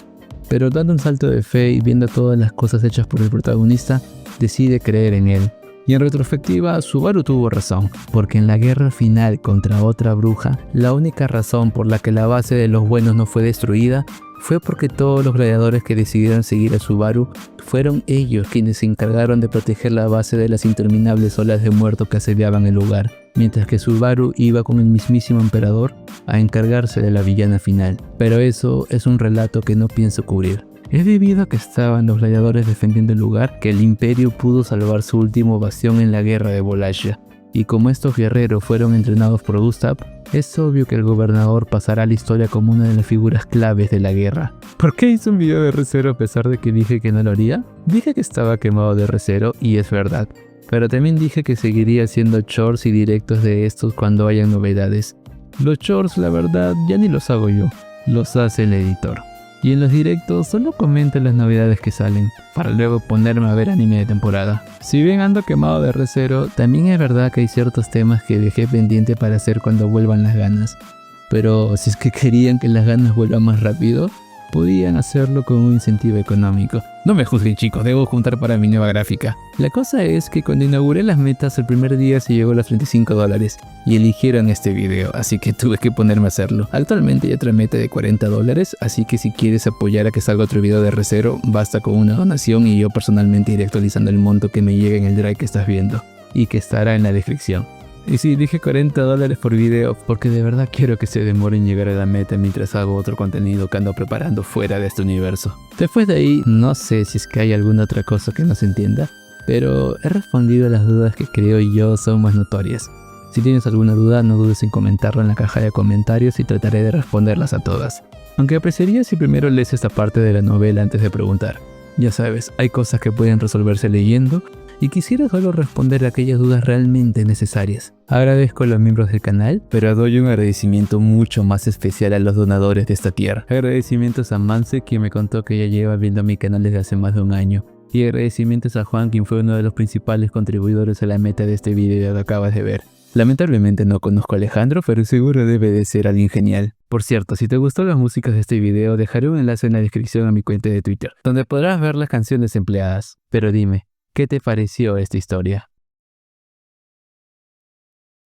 pero dando un salto de fe y viendo todas las cosas hechas por el protagonista, decide creer en él. Y en retrospectiva, Subaru tuvo razón, porque en la guerra final contra otra bruja, la única razón por la que la base de los buenos no fue destruida fue porque todos los gladiadores que decidieron seguir a Subaru fueron ellos quienes se encargaron de proteger la base de las interminables olas de muertos que asediaban el lugar, mientras que Subaru iba con el mismísimo emperador a encargarse de la villana final. Pero eso es un relato que no pienso cubrir. Es debido a que estaban los gladiadores defendiendo el lugar que el imperio pudo salvar su último bastión en la guerra de Wallachia. Y como estos guerreros fueron entrenados por Gustave, es obvio que el gobernador pasará a la historia como una de las figuras claves de la guerra. ¿Por qué hice un video de Re:Zero a pesar de que dije que no lo haría? Dije que estaba quemado de Re:Zero y es verdad, pero también dije que seguiría haciendo shorts y directos de estos cuando hayan novedades. Los shorts, la verdad, ya ni los hago yo, los hace el editor. Y en los directos solo comento las novedades que salen, para luego ponerme a ver anime de temporada. Si bien ando quemado de Re:Zero, también es verdad que hay ciertos temas que dejé pendiente para hacer cuando vuelvan las ganas. Pero si es que querían que las ganas vuelvan más rápido, podían hacerlo con un incentivo económico. No me juzguen chicos, debo juntar para mi nueva gráfica. La cosa es que cuando inauguré las metas el primer día se llegó a los $35 y eligieron este video, así que tuve que ponerme a hacerlo. Actualmente hay otra meta de $40, así que si quieres apoyar a que salga otro video de Re:Zero, basta con una donación y yo personalmente iré actualizando el monto que me llegue en el drive que estás viendo y que estará en la descripción. Y sí, dije $40 por video porque de verdad quiero que se demore en llegar a la meta mientras hago otro contenido que ando preparando fuera de este universo. Después de ahí, no sé si es que hay alguna otra cosa que no se entienda, pero he respondido a las dudas que creo yo son más notorias. Si tienes alguna duda, no dudes en comentarlo en la caja de comentarios y trataré de responderlas a todas. Aunque apreciaría si primero lees esta parte de la novela antes de preguntar. Ya sabes, hay cosas que pueden resolverse leyendo, y quisiera solo responder a aquellas dudas realmente necesarias. Agradezco a los miembros del canal, pero doy un agradecimiento mucho más especial a los donadores de esta tierra. Agradecimientos a Manse, quien me contó que ya lleva viendo mi canal desde hace más de un año. Y agradecimientos a Juan, quien fue uno de los principales contribuidores a la meta de este video que acabas de ver. Lamentablemente no conozco a Alejandro, pero seguro debe de ser alguien genial. Por cierto, si te gustó las músicas de este video, dejaré un enlace en la descripción a mi cuenta de Twitter, donde podrás ver las canciones empleadas. Pero dime, ¿qué te pareció esta historia?